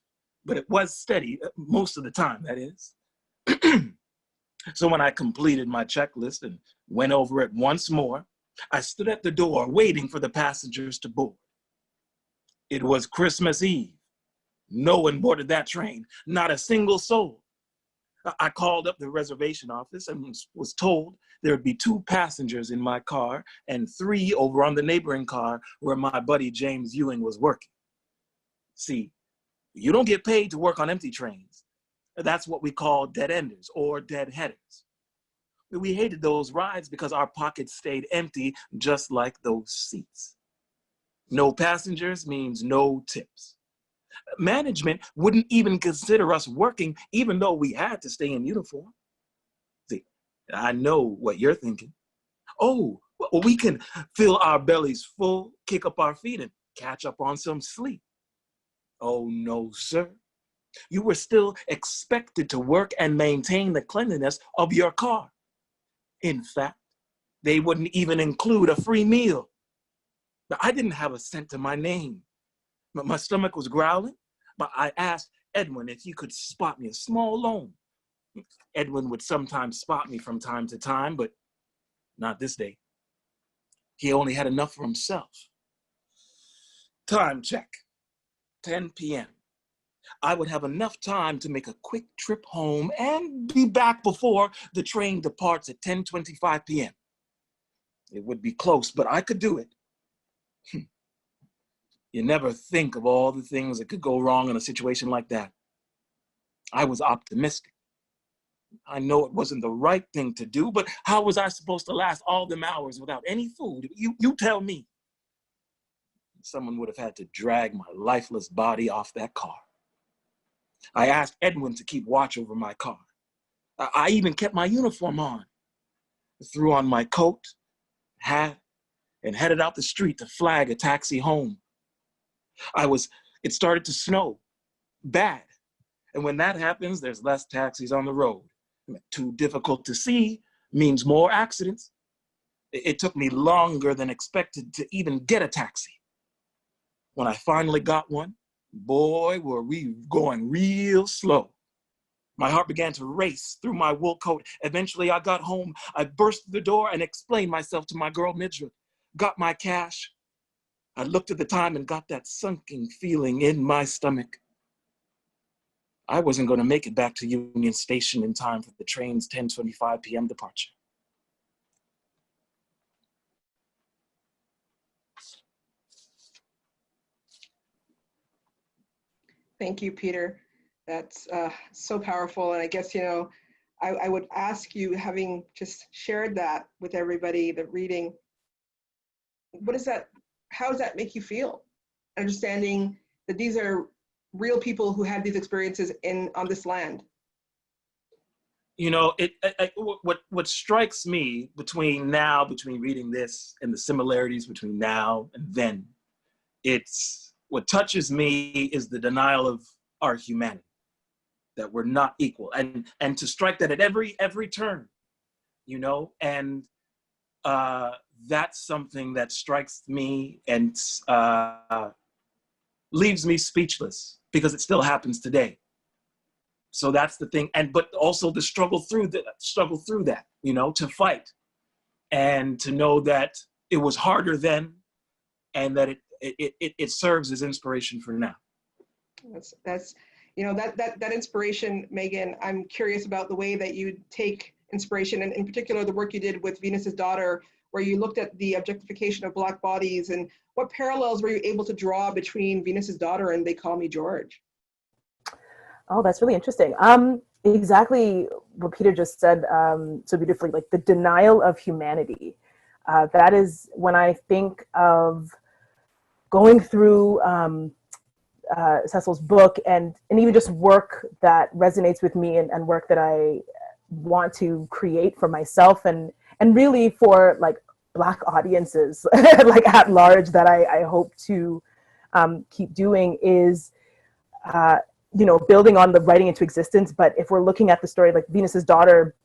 but it was steady, most of the time, that is. So when I completed my checklist and went over it once more, I stood at the door waiting for the passengers to board. It was Christmas Eve. No one boarded that train, not a single soul. I called up the reservation office and was told there would be 2 passengers in my car and 3 over on the neighboring car where my buddy James Ewing was working. See, you don't get paid to work on empty trains. That's what we call dead-enders or dead-headers. We hated those rides because our pockets stayed empty just like those seats. No passengers means no tips. Management wouldn't even consider us working even though we had to stay in uniform. See, I know what you're thinking. Oh, well, we can fill our bellies full, kick up our feet, and catch up on some sleep. Oh, no, sir. You were still expected to work and maintain the cleanliness of your car. In fact, they wouldn't even include a free meal. Now, I didn't have a cent to my name. My stomach was growling, but I asked Edwin if he could spot me a small loan. Edwin would sometimes spot me from time to time, but not this day. He only had enough for himself. Time check, 10 p.m. I would have enough time to make a quick trip home and be back before the train departs at 10:25 p.m. It would be close, but I could do it. You never think of all the things that could go wrong in a situation like that. I was optimistic. I know it wasn't the right thing to do, but how was I supposed to last all them hours without any food? You tell me. someone would have had to drag my lifeless body off that car. I asked Edwin to keep watch over my car. I even kept my uniform on, threw on my coat, hat, and headed out the street to flag a taxi home. It started to snow, bad. And when that happens, there's less taxis on the road. Too difficult to see means more accidents. It took me longer than expected to even get a taxi. When I finally got one, boy, were we going real slow. My heart began to race through my wool coat. Eventually, I got home. I burst through the door and explained myself to my girl, Midra. Got my cash. I looked at the time and got that sunken feeling in my stomach. I wasn't going to make it back to Union Station in time for the train's 10:25 p.m. departure. Thank you, Peter. That's so powerful. And I guess, I would ask you, having just shared that with everybody, the reading, how does that make you feel? Understanding that these are real people who had these experiences on this land. What strikes me between reading this and the similarities between now and then, what touches me is the denial of our humanity, that we're not equal, and to strike that at every turn, and that's something that strikes me and leaves me speechless, because it still happens today. So that's the thing, but also the struggle through that, to fight and to know that it was harder then, and that it serves as inspiration for now. That's that inspiration, Meghan. I'm curious about the way that you take inspiration, and in particular the work you did with Venus's Daughter, where you looked at the objectification of Black bodies, and what parallels were you able to draw between Venus's Daughter and They Call Me George? Oh, that's really interesting. Exactly what Peter just said so beautifully, like the denial of humanity. That is when I think of going through Cecil's book and even just work that resonates with me and work that I want to create for myself and really for like Black audiences like at large, that I hope to keep doing is building on the writing into existence. But if we're looking at the story, like Venus's Daughter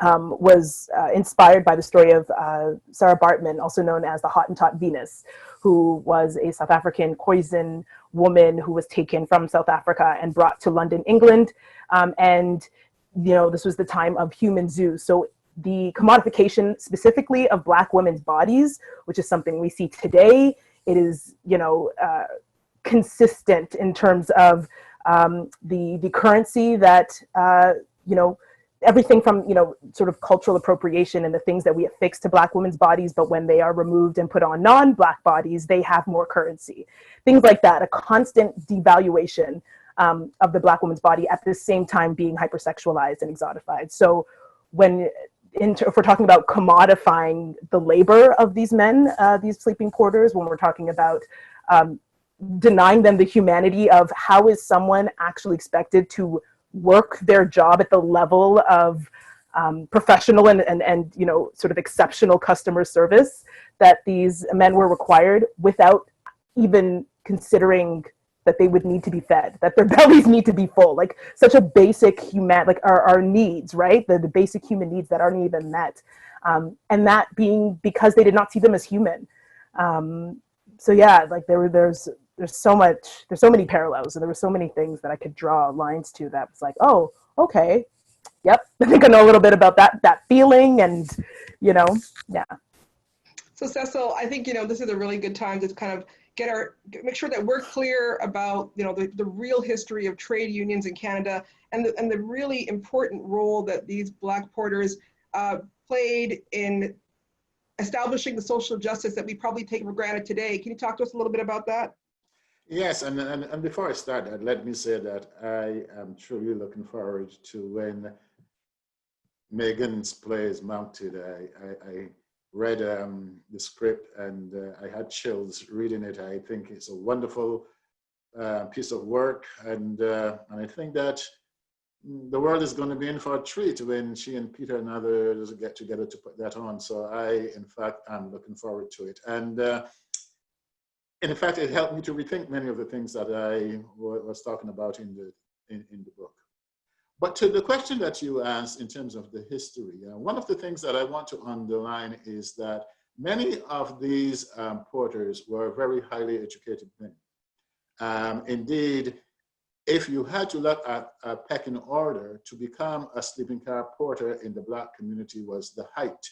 was inspired by the story of Sarah Baartman, also known as the Hottentot Venus, who was a South African Khoisan woman who was taken from South Africa and brought to London, England. This was the time of human zoos. So the commodification specifically of Black women's bodies, which is something we see today, it is, consistent in terms of the currency that, everything from, sort of cultural appropriation and the things that we affix to Black women's bodies, but when they are removed and put on non-Black bodies, they have more currency. Things like that, a constant devaluation of the Black woman's body at the same time being hypersexualized and exotified. So if we're talking about commodifying the labor of these men, these sleeping porters, when we're talking about denying them the humanity of how is someone actually expected to work their job at the level of professional and sort of exceptional customer service that these men were required, without even considering that they would need to be fed, that their bellies need to be full, like such a basic like our needs, right? The basic human needs that aren't even met. And that being because they did not see them as human. So yeah, like there's so many parallels, and there were so many things that I could draw lines to that was like, oh, okay, yep, I think I know a little bit about that feeling, and yeah. So Cecil, I think this is a really good time to kind of make sure that we're clear about the real history of trade unions in Canada, and the really important role that these Black porters played in establishing the social justice that we probably take for granted today. Can you talk to us a little bit about that? Yes, and before I start that, let me say that I am truly looking forward to when Meghan's play is mounted. I read the script, and I had chills reading it. I think it's a wonderful piece of work, and I think that the world is going to be in for a treat when she and Peter and others get together to put that on. So I, in fact, am looking forward to it. And in fact, it helped me to rethink many of the things that I was talking about in the book. But to the question that you asked in terms of the history, one of the things that I want to underline is that many of these porters were very highly educated men. Indeed, if you had to look at a pecking order, to become a sleeping car porter in the Black community was the height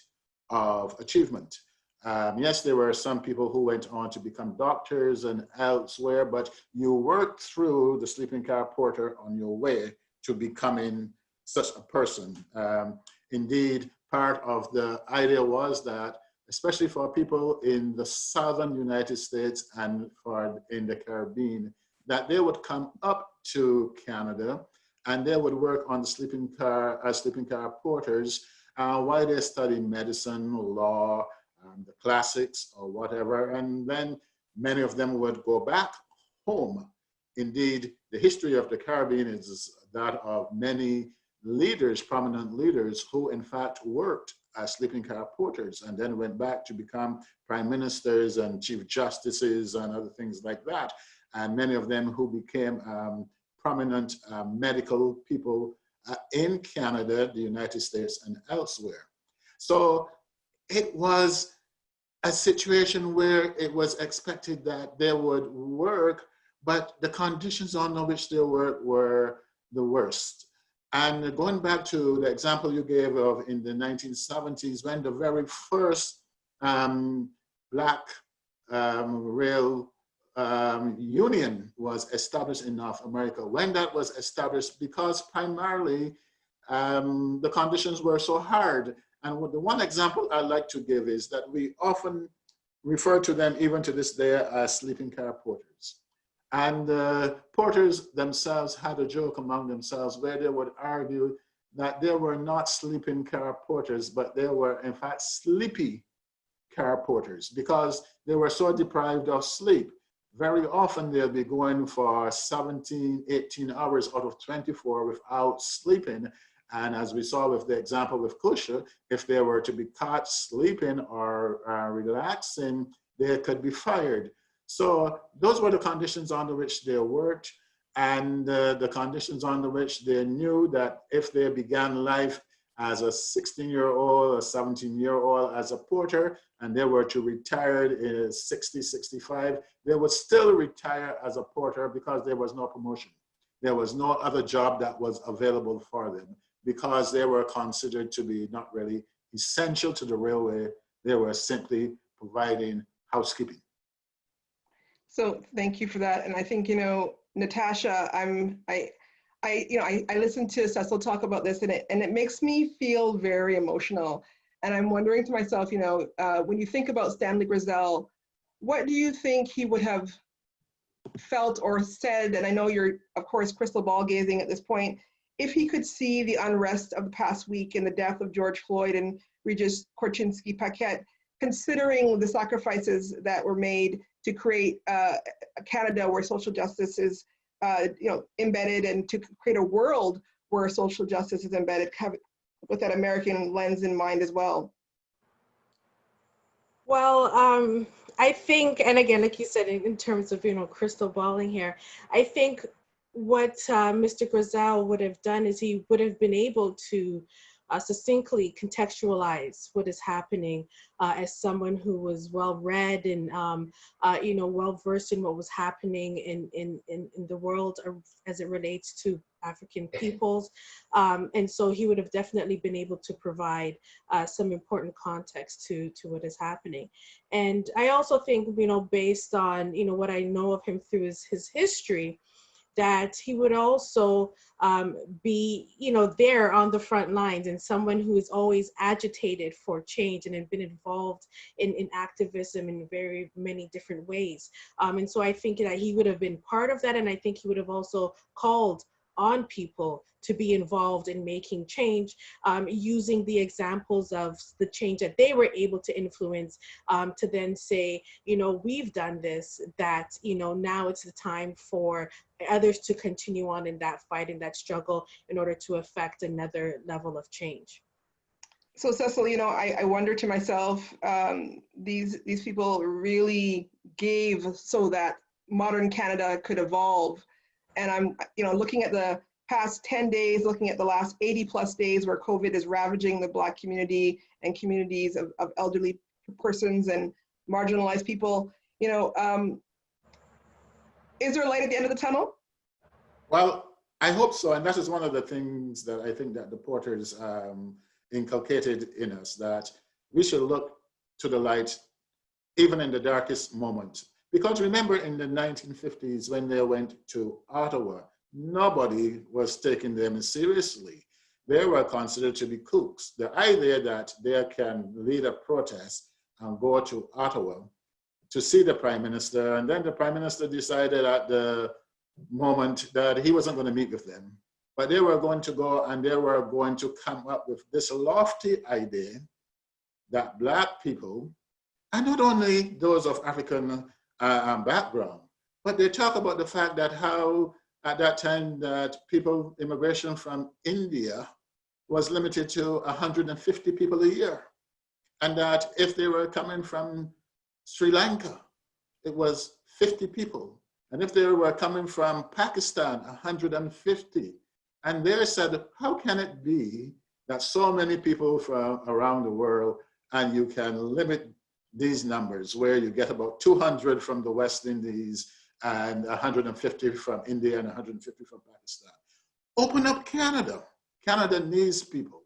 of achievement. Yes, there were some people who went on to become doctors and elsewhere, but you worked through the sleeping car porter on your way to becoming such a person. Indeed, part of the idea was that, especially for people in the southern United States and in the Caribbean, that they would come up to Canada and they would work on the sleeping car as sleeping car porters while they study medicine, law, the classics or whatever. And then many of them would go back home. Indeed, the history of the Caribbean is that of many leaders, prominent leaders, who in fact worked as sleeping car porters and then went back to become prime ministers and chief justices and other things like that. And many of them who became prominent medical people in Canada, the United States, and elsewhere. So it was a situation where it was expected that they would work, but the conditions under which they worked were the worst. And going back to the example you gave of in the 1970s, when the very first Black rail union was established in North America, when that was established, because primarily the conditions were so hard. And the one example I like to give is that we often refer to them, even to this day, as sleeping car porters. And porters themselves had a joke among themselves where they would argue that they were not sleeping car porters, but they were in fact sleepy car porters, because they were so deprived of sleep. Very often they'll be going for 17, 18 hours out of 24 without sleeping. And as we saw with the example with Kusha, if they were to be caught sleeping or relaxing, they could be fired. So those were the conditions under which they worked, and the conditions under which they knew that if they began life as a 16-year-old or 17-year-old as a porter, and they were to retire in 60, 65, they would still retire as a porter because there was no promotion. There was no other job that was available for them because they were considered to be not really essential to the railway. They were simply providing housekeeping. So thank you for that. And I think, you know, Natasha, I listened to Cecil talk about this, and it makes me feel very emotional. And I'm wondering to myself, you know, when you think about Stanley Grizzell, what do you think he would have felt or said? And I know you're, of course, crystal ball gazing at this point. If he could see the unrest of the past week and the death of George Floyd and Regis Korchinski-Paquette, considering the sacrifices that were made to create a Canada where social justice is embedded, and to create a world where social justice is embedded with that American lens in mind as well? Well, I think, and again, like you said, in terms of, you know, crystal balling here, I think what Mr. Grizzell would have done is he would have been able to succinctly contextualize what is happening as someone who was well-read and you know, well-versed in what was happening in the world as it relates to African peoples. And so he would have definitely been able to provide some important context to what is happening. And I also think, you know, based on, you know, what I know of him through his history, that he would also be, you know, there on the front lines, and someone who is always agitated for change and had been involved in activism in very many different ways. And so I think that he would have been part of that, and I think he would have also called on people to be involved in making change, using the examples of the change that they were able to influence, to then say, you know, we've done this, that, you know, now it's the time for others to continue on in that fight, in that struggle, in order to affect another level of change. So Cecil, you know, I wonder to myself, these people really gave so that modern Canada could evolve. And I'm, you know, looking at the past 10 days, looking at the last 80+ days where COVID is ravaging the Black community and communities of elderly persons and marginalized people, you know, is there light at the end of the tunnel? Well, I hope so. And that is one of the things that I think that the Porters inculcated in us, that we should look to the light even in the darkest moment. Because remember, in the 1950s, when they went to Ottawa, nobody was taking them seriously. They were considered to be kooks. The idea that they can lead a protest and go to Ottawa to see the Prime Minister, and then the Prime Minister decided at the moment that he wasn't going to meet with them, but they were going to go and they were going to come up with this lofty idea that Black people, and not only those of African background, but they talk about the fact that how at that time that people, immigration from India was limited to 150 people a year. And that if they were coming from Sri Lanka, it was 50 people. And if they were coming from Pakistan, 150. And they said, how can it be that so many people from around the world, and you can limit these numbers where you get about 200 from the West Indies and 150 from India and 150 from Pakistan. Open up Canada. Canada needs people.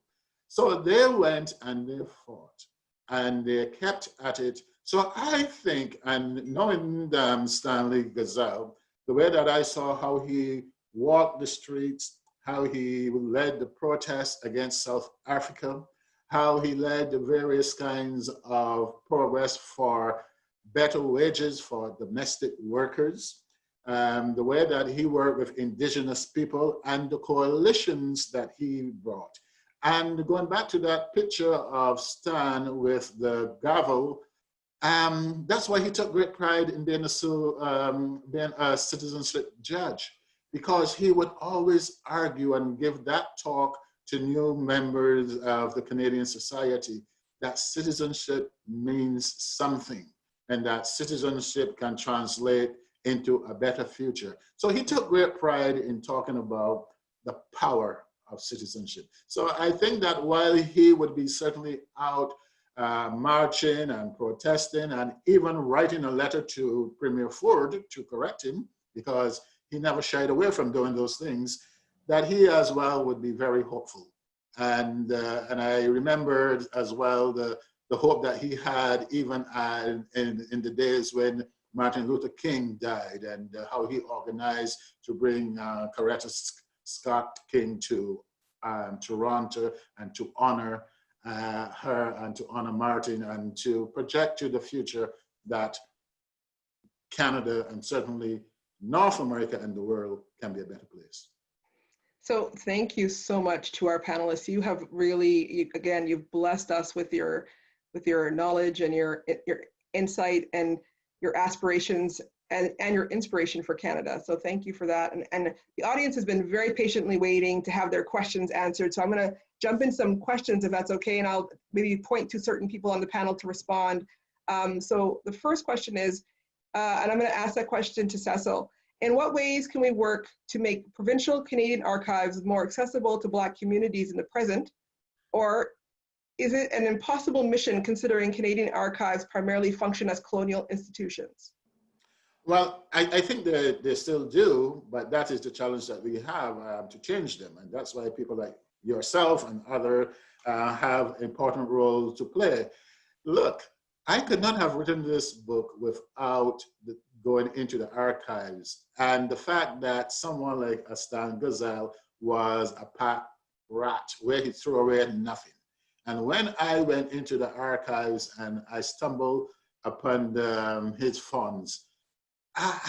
So they went and they fought and they kept at it. So I think, and knowing Stanley Gazelle, the way that I saw how he walked the streets, how he led the protests against South Africa, how he led the various kinds of progress for better wages for domestic workers, the way that he worked with Indigenous people and the coalitions that he brought. And going back to that picture of Stan with the gavel, that's why he took great pride in being a citizenship judge, because he would always argue and give that talk to new members of the Canadian society that citizenship means something and that citizenship can translate into a better future. So he took great pride in talking about the power of citizenship. So I think that while he would be certainly out marching and protesting and even writing a letter to Premier Ford to correct him, because he never shied away from doing those things, that he as well would be very hopeful. And I remember as well the hope that he had even in the days when Martin Luther King died, and how he organized to bring Coretta Scott King to Toronto and to honor her and to honor Martin and to project to the future that Canada and certainly North America and the world can be a better place. So thank you so much to our panelists. You have really, again, you've blessed us with your knowledge and your insight and your aspirations and your inspiration for Canada. So thank you for that. And the audience has been very patiently waiting to have their questions answered. So I'm going to jump in some questions if that's okay, and I'll maybe point to certain people on the panel to respond. So the first question is, and I'm going to ask that question to Cecil. In what ways can we work to make provincial Canadian archives more accessible to Black communities in the present? Or is it an impossible mission considering Canadian archives primarily function as colonial institutions? Well, I think they still do, but that is the challenge that we have to change them. And that's why people like yourself and others have important roles to play. Look, I could not have written this book without going into the archives. And the fact that someone like a Stan Gazelle was a pack rat where he threw away nothing. And when I went into the archives and I stumbled upon his funds,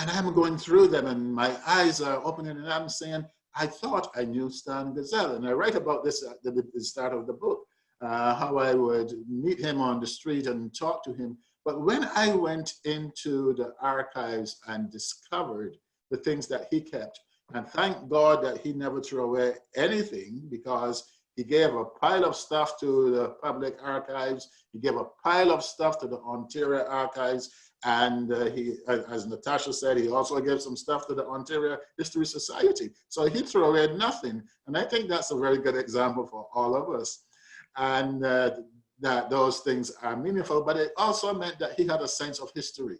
and I'm going through them and my eyes are opening and I'm saying, I thought I knew Stan Gazelle, and I write about this at the start of the book, how I would meet him on the street and talk to him. But when I went into the archives and discovered the things that he kept, and thank God that he never threw away anything, because he gave a pile of stuff to the public archives, he gave a pile of stuff to the Ontario archives, and he, as Natasha said, he also gave some stuff to the Ontario History Society. So he threw away nothing. And I think that's a very good example for all of us. And that those things are meaningful, but it also meant that he had a sense of history.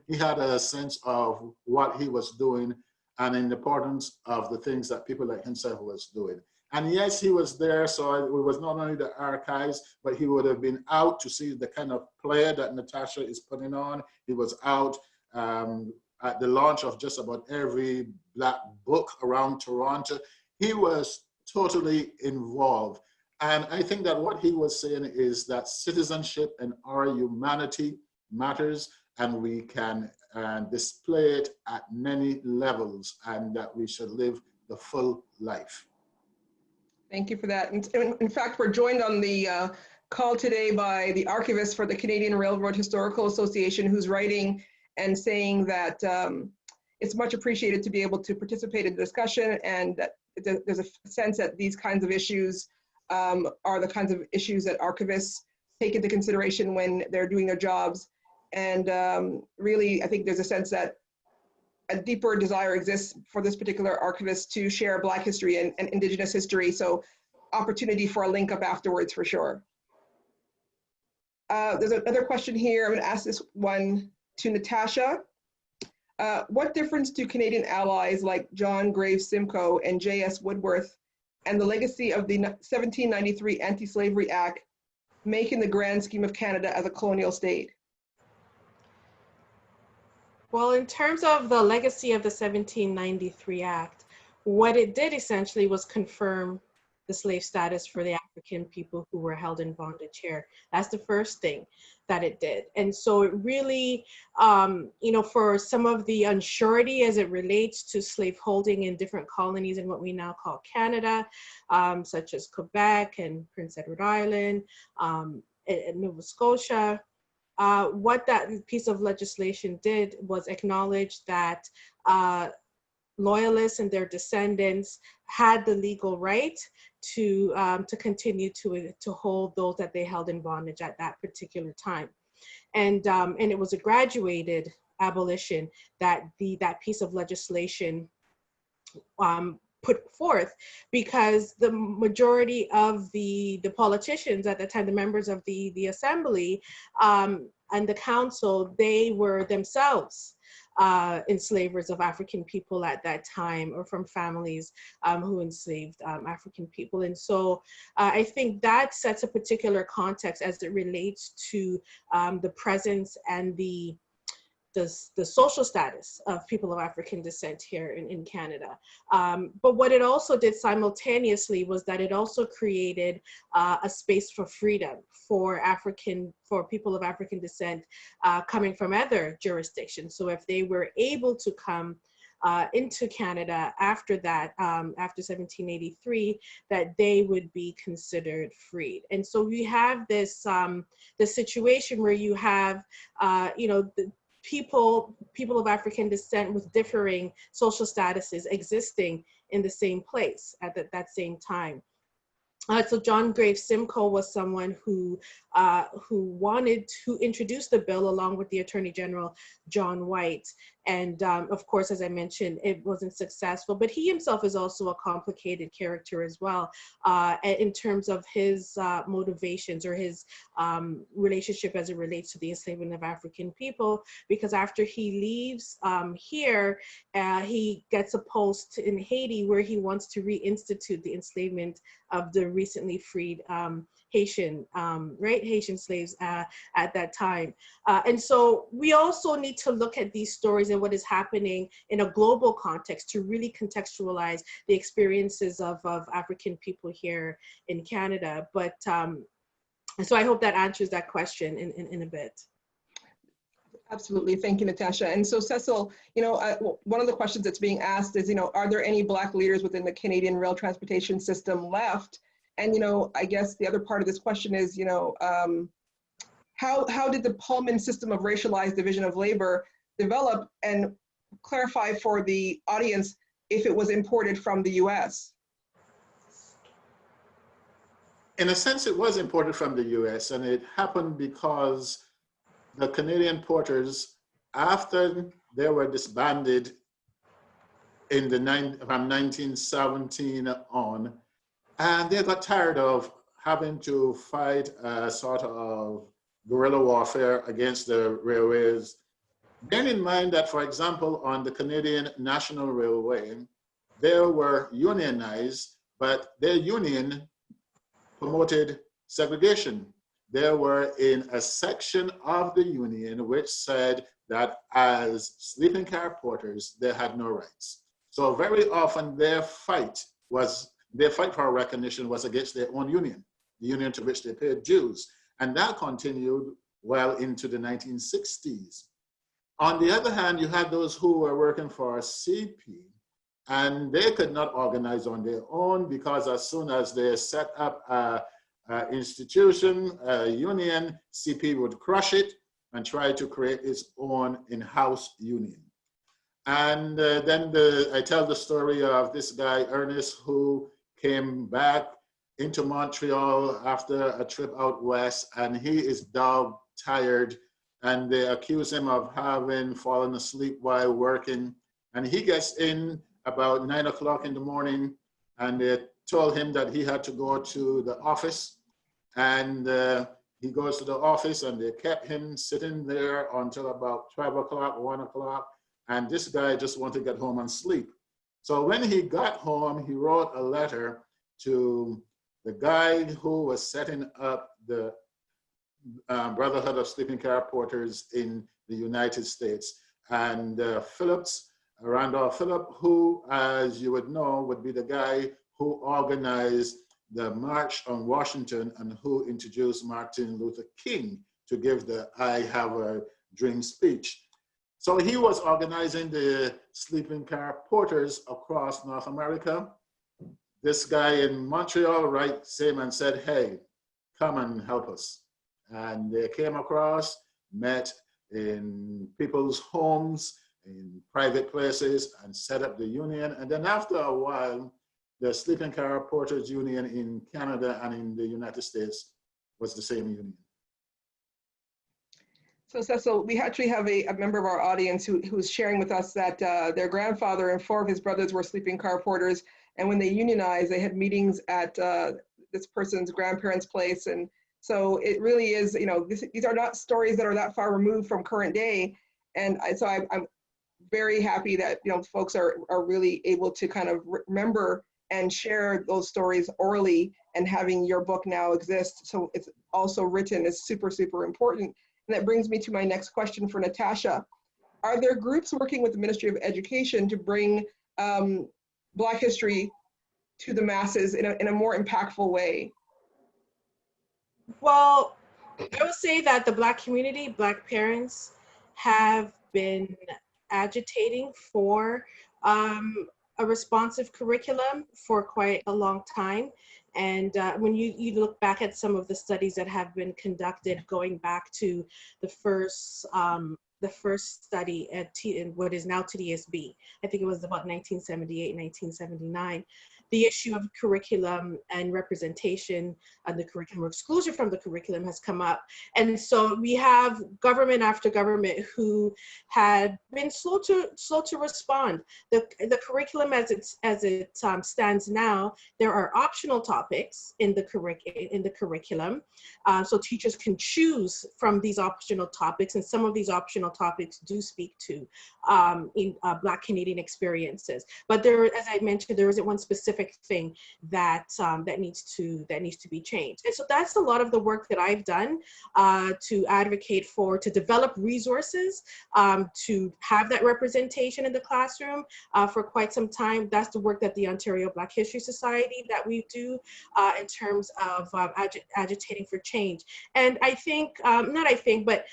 He had a sense of what he was doing and the importance of the things that people like himself was doing. And yes, he was there, so it was not only the archives, but he would have been out to see the kind of play that Natasha is putting on. He was out at the launch of just about every Black book around Toronto. He was totally involved. And I think that what he was saying is that citizenship and our humanity matters, and we can display it at many levels, and that we should live the full life. Thank you for that. And in fact, we're joined on the call today by the archivist for the Canadian Railroad Historical Association, who's writing and saying that it's much appreciated to be able to participate in the discussion, and that there's a sense that these kinds of issues are the kinds of issues that archivists take into consideration when they're doing their jobs. And really, I think there's a sense that a deeper desire exists for this particular archivist to share Black history and Indigenous history. So opportunity for a link up afterwards for sure. There's another question here. I'm going to ask this one to Natasha. What difference do Canadian allies like John Graves Simcoe and J.S. Woodworth and the legacy of the 1793 Anti-Slavery Act make in the grand scheme of Canada as a colonial state? Well, in terms of the legacy of the 1793 Act, what it did essentially was confirm the slave status for the African people who were held in bondage here. That's the first thing that it did. And so it really, you know, for some of the unsurety as it relates to slaveholding in different colonies in what we now call Canada, such as Quebec and Prince Edward Island, and Nova Scotia, what that piece of legislation did was acknowledge that loyalists and their descendants had the legal right to continue to hold those that they held in bondage at that particular time, and it was a graduated abolition that that piece of legislation put forth, because the majority of the politicians at the time, the members of the assembly and the council, they were themselves enslavers of African people at that time, or from families who enslaved African people. And so I think that sets a particular context as it relates to the presence and the social status of people of African descent here in Canada. But what it also did simultaneously was that it also created a space for freedom for people of African descent coming from other jurisdictions. So if they were able to come into Canada after that, after 1783, that they would be considered freed. And so we have this situation where you have, you know, people of African descent with differing social statuses existing in the same place at that same time. So John Graves Simcoe was someone who wanted to introduce the bill along with the Attorney General, John White. And of course, as I mentioned, it wasn't successful, but he himself is also a complicated character as well in terms of his motivations or his relationship as it relates to the enslavement of African people, because after he leaves here, he gets a post in Haiti where he wants to reinstitute the enslavement of the recently freed Haitian slaves at that time. And so we also need to look at these stories and what is happening in a global context to really contextualize the experiences of African people here in Canada. But so I hope that answers that question in a bit. Absolutely. Thank you, Natasha. And so, Cecil, one of the questions that's being asked is, are there any Black leaders within the Canadian rail transportation system left? And, I guess the other part of this question is, how did the Pullman system of racialized division of labor develop, and clarify for the audience if it was imported from the US? In a sense, it was imported from the US, and it happened because the Canadian porters, after they were disbanded from 1917 on, and they got tired of having to fight a sort of guerrilla warfare against the railways. Bear in mind that, for example, on the Canadian National Railway, they were unionized, but their union promoted segregation. They were in a section of the union which said that as sleeping car porters, they had no rights. So very often their fight for recognition was against their own union, the union to which they paid dues. And that continued well into the 1960s. On the other hand, you had those who were working for CP, and they could not organize on their own, because as soon as they set up a institution, a union, CP would crush it and try to create its own in-house union. And then I tell the story of this guy, Ernest, who came back into Montreal after a trip out west, and he is dog tired, and they accuse him of having fallen asleep while working. And he gets in about 9 o'clock in the morning, and they told him that he had to go to the office. And he goes to the office, and they kept him sitting there until about 12 o'clock, 1 o'clock. And this guy just wanted to get home and sleep. So when he got home, he wrote a letter to the guy who was setting up the Brotherhood of Sleeping Car Porters in the United States. And Randolph Phillip, who, as you would know, would be the guy who organized the March on Washington and who introduced Martin Luther King to give the I Have a Dream speech. So he was organizing the sleeping car porters across North America. This guy in Montreal, right, same, and said, hey, come and help us. And they came across, met in people's homes, in private places, and set up the union. And then after a while, the Sleeping Car Porters Union in Canada and in the United States was the same union. So Cecil, we actually have a member of our audience who's sharing with us that their grandfather and 4 of his brothers were sleeping car porters. And when they unionized, they had meetings at this person's grandparents' place. And so it really is, these are not stories that are that far removed from current day. And so I'm very happy that, folks are really able to kind of remember and share those stories orally, and having your book now exist. So it's also written is super, super important. And that brings me to my next question for Natasha. Are there groups working with the Ministry of Education to bring Black history to the masses in a more impactful way? Well, I would say that the Black community, Black parents, have been agitating for a responsive curriculum for quite a long time. And when you look back at some of the studies that have been conducted, going back to the first study in what is now TDSB, I think it was about 1978, 1979, the issue of curriculum and representation and the curriculum exclusion from the curriculum has come up. And so we have government after government who had been slow to respond. The curriculum as it stands now, there are optional topics in the curriculum. So teachers can choose from these optional topics, and some of these optional topics do speak to Black Canadian experiences. But there, as I mentioned, there isn't one specific thing that that needs to be changed. And so that's a lot of the work that I've done to advocate for, to develop resources, to have that representation in the classroom for quite some time. That's the work that the Ontario Black History Society that we do in terms of agitating for change. And I think, but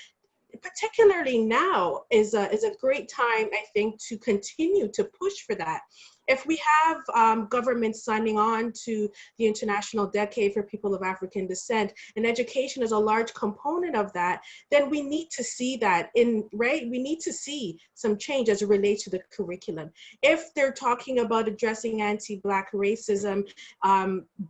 particularly now is a great time, I think, to continue to push for that. If we have governments signing on to the International Decade for People of African Descent, and education is a large component of that, then we need to see that right? We need to see some change as it relates to the curriculum. If they're talking about addressing anti-Black racism,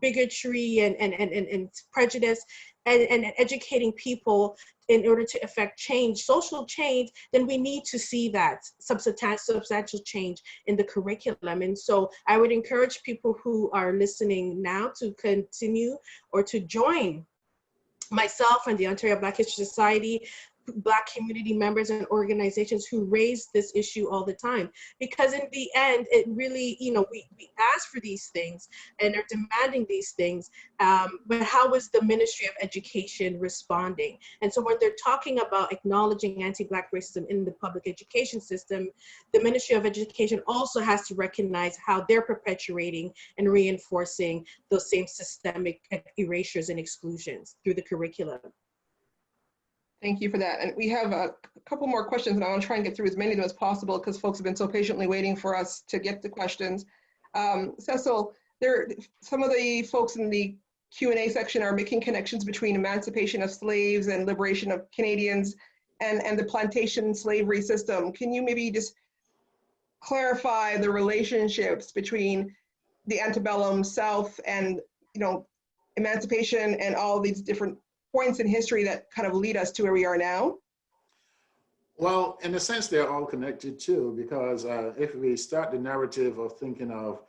bigotry, and prejudice, and educating people in order to affect change, social change, then we need to see that substantial change in the curriculum. And so I would encourage people who are listening now to continue or to join myself and the Ontario Black History Society, Black community members and organizations who raise this issue all the time. Because in the end, it really, we ask for these things and are demanding these things, but how is the Ministry of Education responding? And so when they're talking about acknowledging anti-Black racism in the public education system, the Ministry of Education also has to recognize how they're perpetuating and reinforcing those same systemic erasures and exclusions through the curriculum. Thank you for that. And we have a couple more questions, and I want to try and get through as many of them as possible because folks have been so patiently waiting for us to get the questions. Cecil, some of the folks in the Q&A section are making connections between emancipation of slaves and liberation of Canadians and the plantation slavery system. Can you maybe just clarify the relationships between the antebellum South and emancipation and all these different points in history that kind of lead us to where we are now? Well, in a sense, they're all connected too, because if we start the narrative of thinking of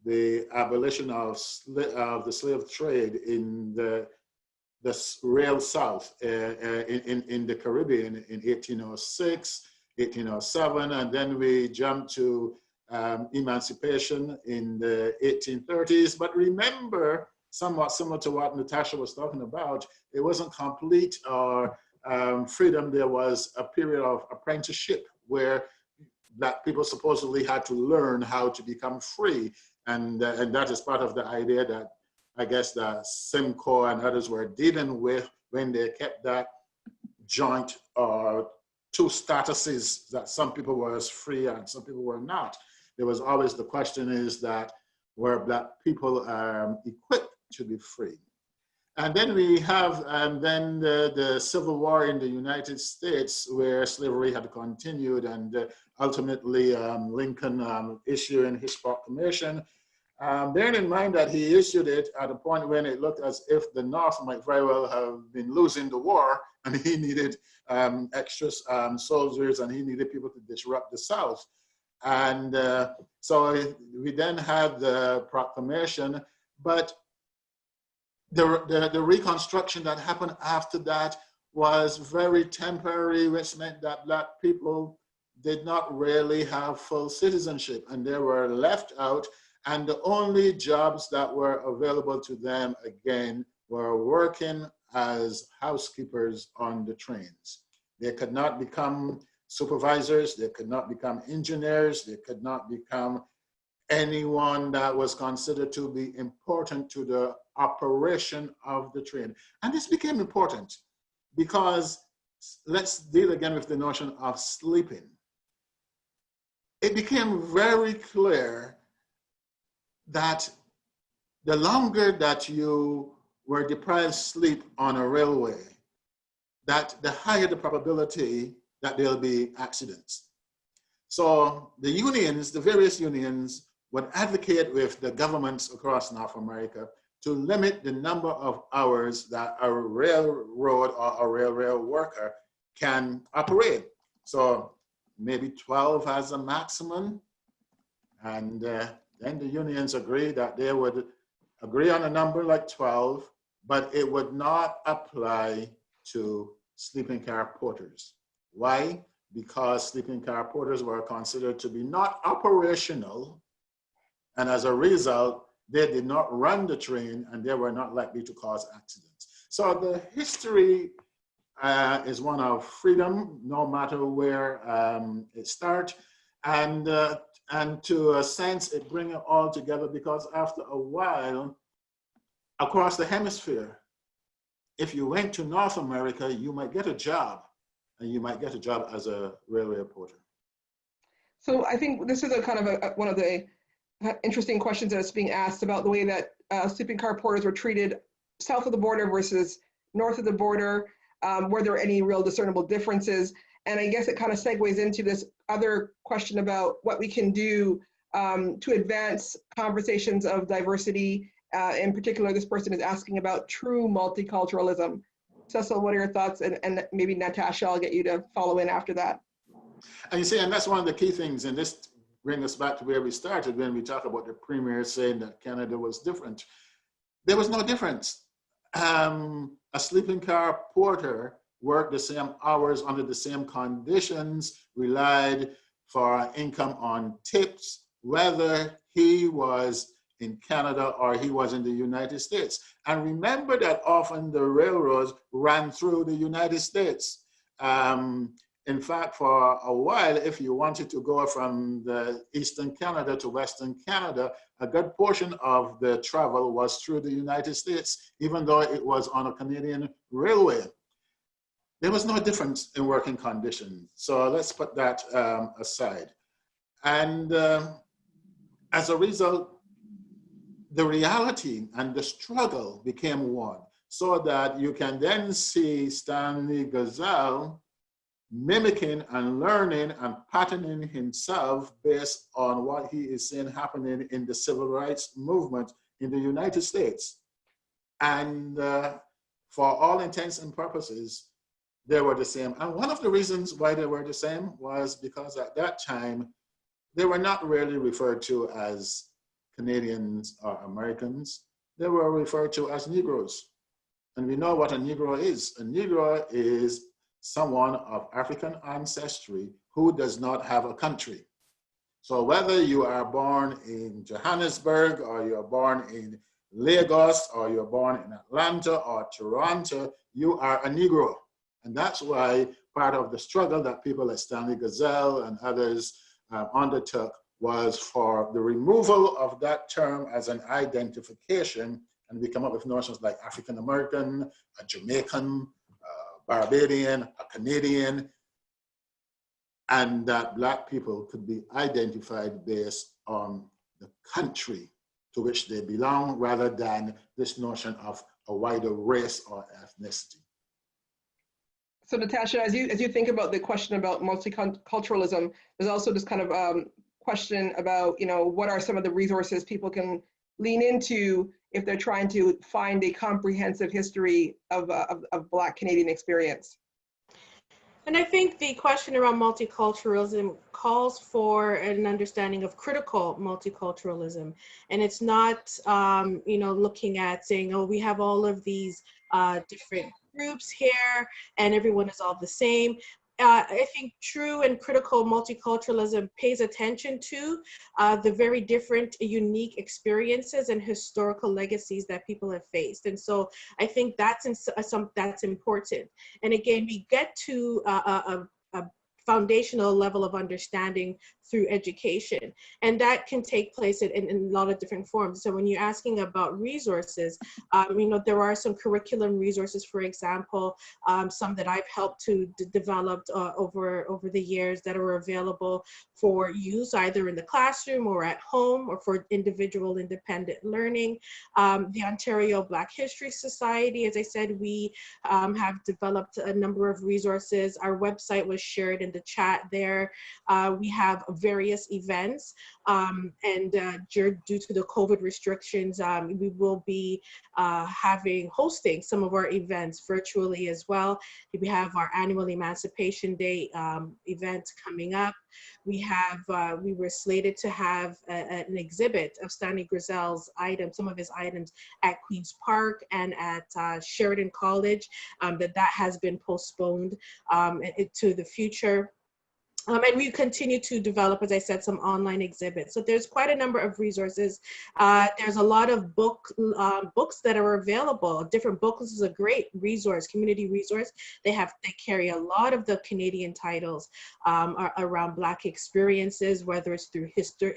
the abolition of the slave trade in the real South in the Caribbean in 1806, 1807, and then we jump to emancipation in the 1830s. But remember, somewhat similar to what Natasha was talking about, it wasn't complete or freedom. There was a period of apprenticeship where Black people supposedly had to learn how to become free. And that is part of the idea that I guess that Simcoe and others were dealing with when they kept that joint or two statuses, that some people were free and some people were not. There was always the question is that were Black people equipped to be free? And then we have the Civil War in the United States, where slavery had continued, and ultimately Lincoln issuing his proclamation, bearing in mind that he issued it at a point when it looked as if the North might very well have been losing the war, and he needed extra soldiers, and he needed people to disrupt the South. And so we then had the proclamation, but the reconstruction that happened after that was very temporary, which meant that Black people did not really have full citizenship, and they were left out, and the only jobs that were available to them again were working as housekeepers on the trains. They could not become supervisors, they could not become engineers, they could not become anyone that was considered to be important to the operation of the train. And this became important because let's deal again with the notion of sleeping. It became very clear that the longer that you were deprived sleep on a railway, that the higher the probability that there'll be accidents. So the unions, the various unions, would advocate with the governments across North America to limit the number of hours that a railroad or a railway worker can operate. So maybe 12 as a maximum. And then the unions agreed that they would agree on a number like 12, but it would not apply to sleeping car porters. Why? Because sleeping car porters were considered to be not operational, and as a result, they did not run the train and they were not likely to cause accidents. So the history is one of freedom, no matter where it starts, and to a sense, it brings it all together because after a while, across the hemisphere, if you went to North America, you might get a job and you might get a job as a railway porter. So I think this is a kind of one of the interesting questions that's being asked about the way that sleeping car porters were treated south of the border versus north of the border. Were there any real discernible differences? And I guess it kind of segues into this other question about what we can do to advance conversations of diversity. In particular, this person is asking about true multiculturalism. Cecil, what are your thoughts? And maybe Natasha, I'll get you to follow in after that. And you see, and that's one of the key things, and this brings us back to where we started when we talk about the premier saying that Canada was different. There was no difference. A sleeping car porter worked the same hours under the same conditions, relied for income on tips, whether he was in Canada or he was in the United States. And remember that often the railroads ran through the United States. In fact, for a while, if you wanted to go from the Eastern Canada to Western Canada, a good portion of the travel was through the United States, even though it was on a Canadian railway. There was no difference in working conditions. So let's put that aside. And as a result, the reality and the struggle became one, so that you can then see Stanley Gazelle mimicking and learning and patterning himself based on what he is seeing happening in the civil rights movement in the United States. And for all intents and purposes, they were the same. And one of the reasons why they were the same was because at that time, they were not really referred to as Canadians or Americans. They were referred to as Negroes. And we know what a Negro is. A Negro is someone of African ancestry who does not have a country. So whether you are born in Johannesburg or you're born in Lagos or you're born in Atlanta or Toronto, you are a Negro. And that's why part of the struggle that people like Stanley Gazelle and others undertook was for the removal of that term as an identification, and we come up with notions like African American, a Jamaican, Barbadian, a Canadian, and that Black people could be identified based on the country to which they belong, rather than this notion of a wider race or ethnicity. So Natasha, as you think about the question about multiculturalism, there's also this kind of question about, what are some of the resources people can lean into if they're trying to find a comprehensive history of Black Canadian experience? And I think the question around multiculturalism calls for an understanding of critical multiculturalism. And it's not, looking at saying, oh, we have all of these different groups here and everyone is all the same. I think true and critical multiculturalism pays attention to the very different, unique experiences and historical legacies that people have faced. And so I think that's important. And again, we get to a foundational level of understanding through education. And that can take place in a lot of different forms. So when you're asking about resources, there are some curriculum resources, for example, some that I've helped to develop over the years that are available for use either in the classroom or at home or for individual independent learning. The Ontario Black History Society, as I said, we have developed a number of resources. Our website was shared in the chat there. We have various events, and due to the COVID restrictions, we will be hosting some of our events virtually as well. We have our annual Emancipation Day event coming up. We were slated to have an exhibit of Stanley Gazelle's items, some of his items at Queen's Park and at Sheridan College, that has been postponed to the future. And we continue to develop, as I said, some online exhibits. So there's quite a number of resources. There's a lot of books that are available. Different books is a great resource, community resource. They carry a lot of the Canadian titles around Black experiences, whether it's through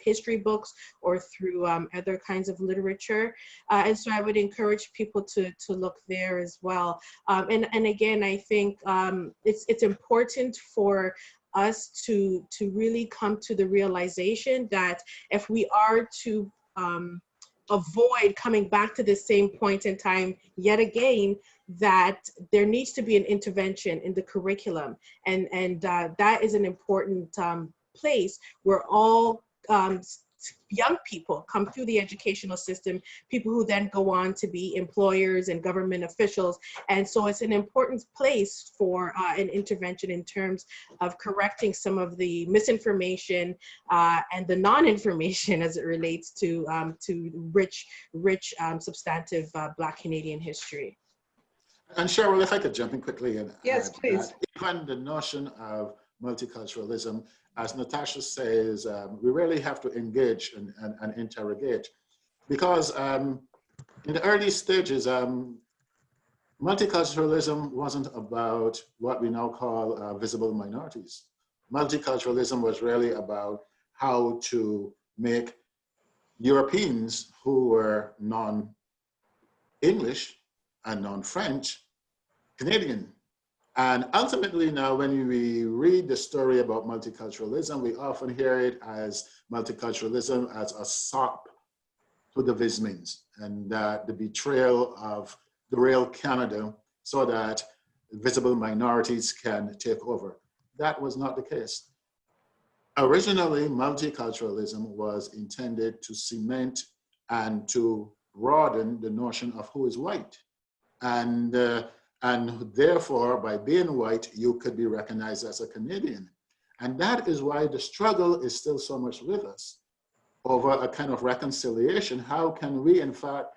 history books or through other kinds of literature. And so I would encourage people to look there as well. And again, I think it's important for us to really come to the realization that if we are to avoid coming back to the same point in time yet again, that there needs to be an intervention in the curriculum, and that is an important place where all young people come through the educational system, people who then go on to be employers and government officials. And so it's an important place for an intervention in terms of correcting some of the misinformation and the non-information as it relates to rich, substantive Black Canadian history. And Cheryl, if I could jump in quickly and yes, please. Even the notion of multiculturalism, as Natasha says, we really have to engage and interrogate, because in the early stages, multiculturalism wasn't about what we now call visible minorities. Multiculturalism was really about how to make Europeans who were non-English and non-French Canadian. And ultimately now, when we read the story about multiculturalism, we often hear it as multiculturalism as a sop to the Vismins, and the betrayal of Derailed Canada so that visible minorities can take over. That was not the case. Originally, multiculturalism was intended to cement and to broaden the notion of who is white. And therefore, by being white, you could be recognized as a Canadian. And that is why the struggle is still so much with us over a kind of reconciliation. How can we, in fact,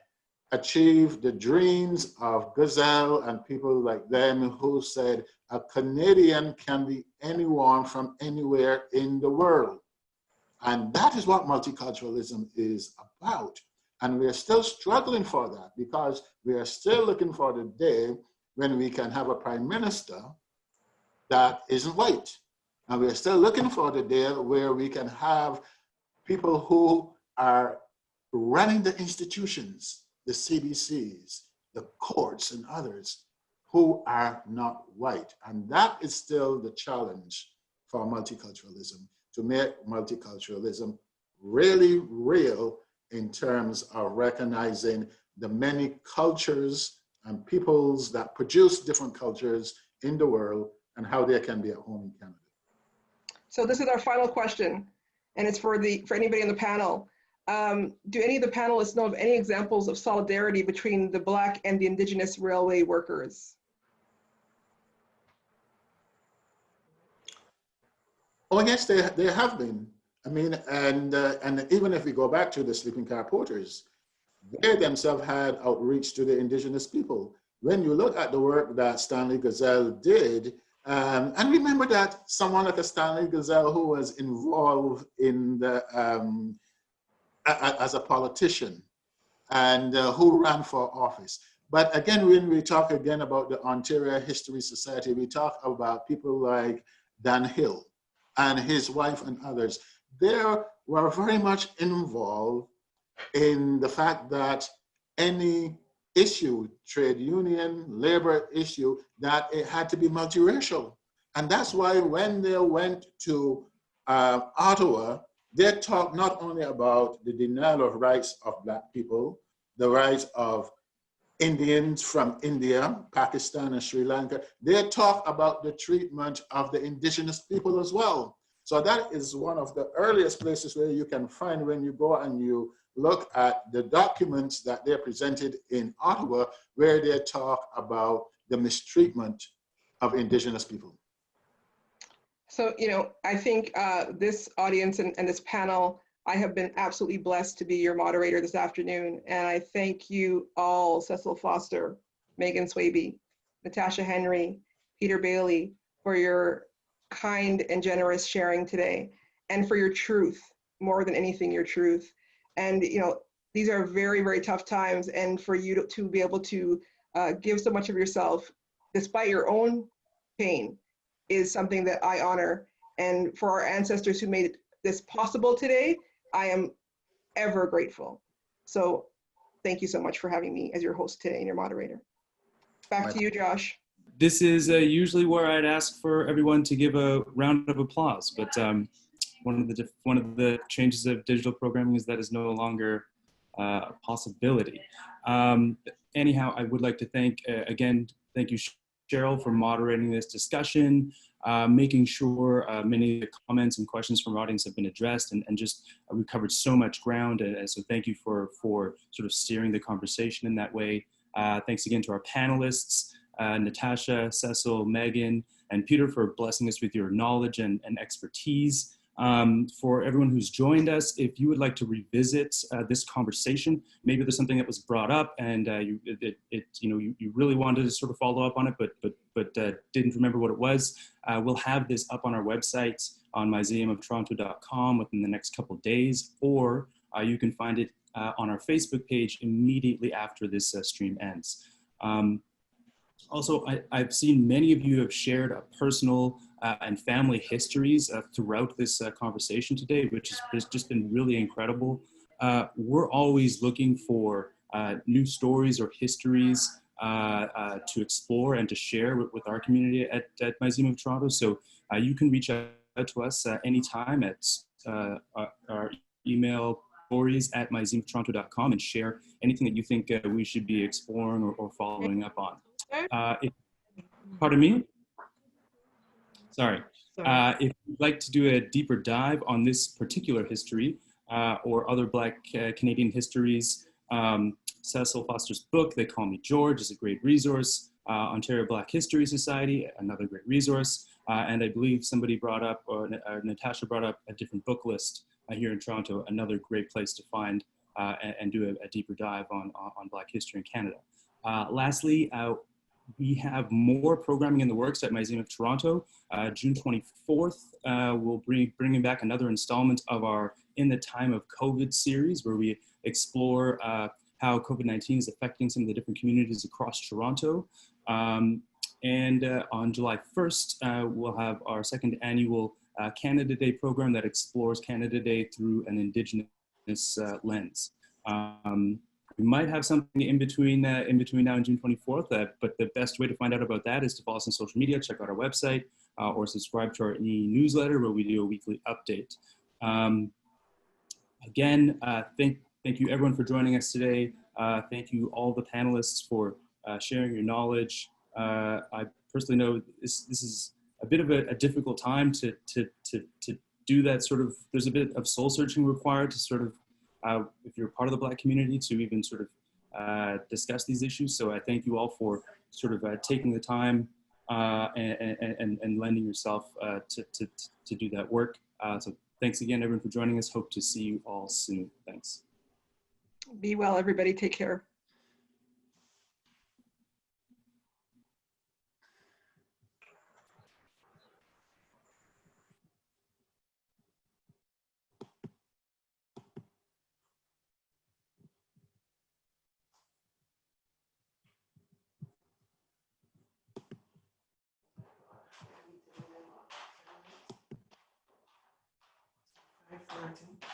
achieve the dreams of Gazelle and people like them who said a Canadian can be anyone from anywhere in the world? And that is what multiculturalism is about. And we are still struggling for that, because we are still looking for the day when we can have a prime minister that isn't white. And we're still looking for the day where we can have people who are running the institutions, the CBCs, the courts and others, who are not white. And that is still the challenge for multiculturalism, to make multiculturalism really real in terms of recognizing the many cultures and peoples that produce different cultures in the world and how they can be at home in Canada. So this is our final question, and it's for anybody on the panel. Do any of the panelists know of any examples of solidarity between the Black and the Indigenous railway workers? Oh yes, they have been. I mean, and even if we go back to the sleeping car porters, they themselves had outreach to the Indigenous people. When you look at the work that Stanley Gazelle did, and remember that someone like a Stanley Gazelle who was involved in the, as a politician and who ran for office. But again, when we talk again about the Ontario History Society, we talk about people like Dan Hill and his wife and others. They were very much involved in the fact that any issue, trade union, labor issue, that it had to be multiracial. And that's why when they went to Ottawa, they talked not only about the denial of rights of Black people, the rights of Indians from India, Pakistan, and Sri Lanka. They talk about the treatment of the Indigenous people as well. So that is one of the earliest places where you can find, when you go and you look at the documents that they're presented in Ottawa, where they talk about the mistreatment of Indigenous people. So, you know, I think this audience and this panel, I have been absolutely blessed to be your moderator this afternoon. And I thank you all, Cecil Foster, Meghan Swaby, Natasha Henry, Peter Bailey, for your kind and generous sharing today, and for your truth, more than anything, your truth. And, you know, these are very, very tough times. And for you to be able to give so much of yourself, despite your own pain, is something that I honor. And for our ancestors who made this possible today, I am ever grateful. So thank you so much for having me as your host today and your moderator. Back to you, Josh. This is usually where I'd ask for everyone to give a round of applause, but one of the changes of digital programming is that is no longer a possibility. Anyhow, I would like to thank you, Cheryl, for moderating this discussion, making sure many of the comments and questions from our audience have been addressed, and just we covered so much ground, and so thank you for sort of steering the conversation in that way. Thanks again to our panelists, Natasha, Cecil, Meghan, and Peter, for blessing us with your knowledge and expertise. For everyone who's joined us, if you would like to revisit this conversation, maybe there's something that was brought up and you really wanted to sort of follow up on it, but didn't remember what it was. We'll have this up on our website on museumoftoronto.com within the next couple of days, or you can find it on our Facebook page immediately after this stream ends. Also, I've seen many of you have shared personal and family histories throughout this conversation today, which has just been really incredible. We're always looking for new stories or histories to explore and to share with our community at Museum of Toronto. So you can reach out to us anytime at our email stories@museumoftoronto.com and share anything that you think we should be exploring or following up on. Pardon me? Sorry. If you'd like to do a deeper dive on this particular history or other Black Canadian histories, Cecil Foster's book, They Call Me George, is a great resource. Ontario Black History Society, another great resource. And I believe somebody brought up, or Natasha brought up, a different book list here in Toronto, another great place to find and do a deeper dive on Black history in Canada. Lastly, we have more programming in the works at Museum of Toronto. June 24th, we'll bringing back another installment of our In the Time of COVID series, where we explore how COVID-19 is affecting some of the different communities across Toronto. And on July 1st, we'll have our second annual Canada Day program that explores Canada Day through an Indigenous lens. We might have something in between now and June 24th, but the best way to find out about that is to follow us on social media, check out our website, or subscribe to our e-newsletter where we do a weekly update. Again, thank you everyone for joining us today. Thank you all the panelists for sharing your knowledge. I personally know this is a bit of a difficult time to do that sort of, there's a bit of soul searching required to sort of, if you're part of the Black community, to even sort of discuss these issues. So I thank you all for sort of taking the time and lending yourself to do that work. So thanks again, everyone, for joining us. Hope to see you all soon. Thanks. Be well, everybody. Take care. Excellent.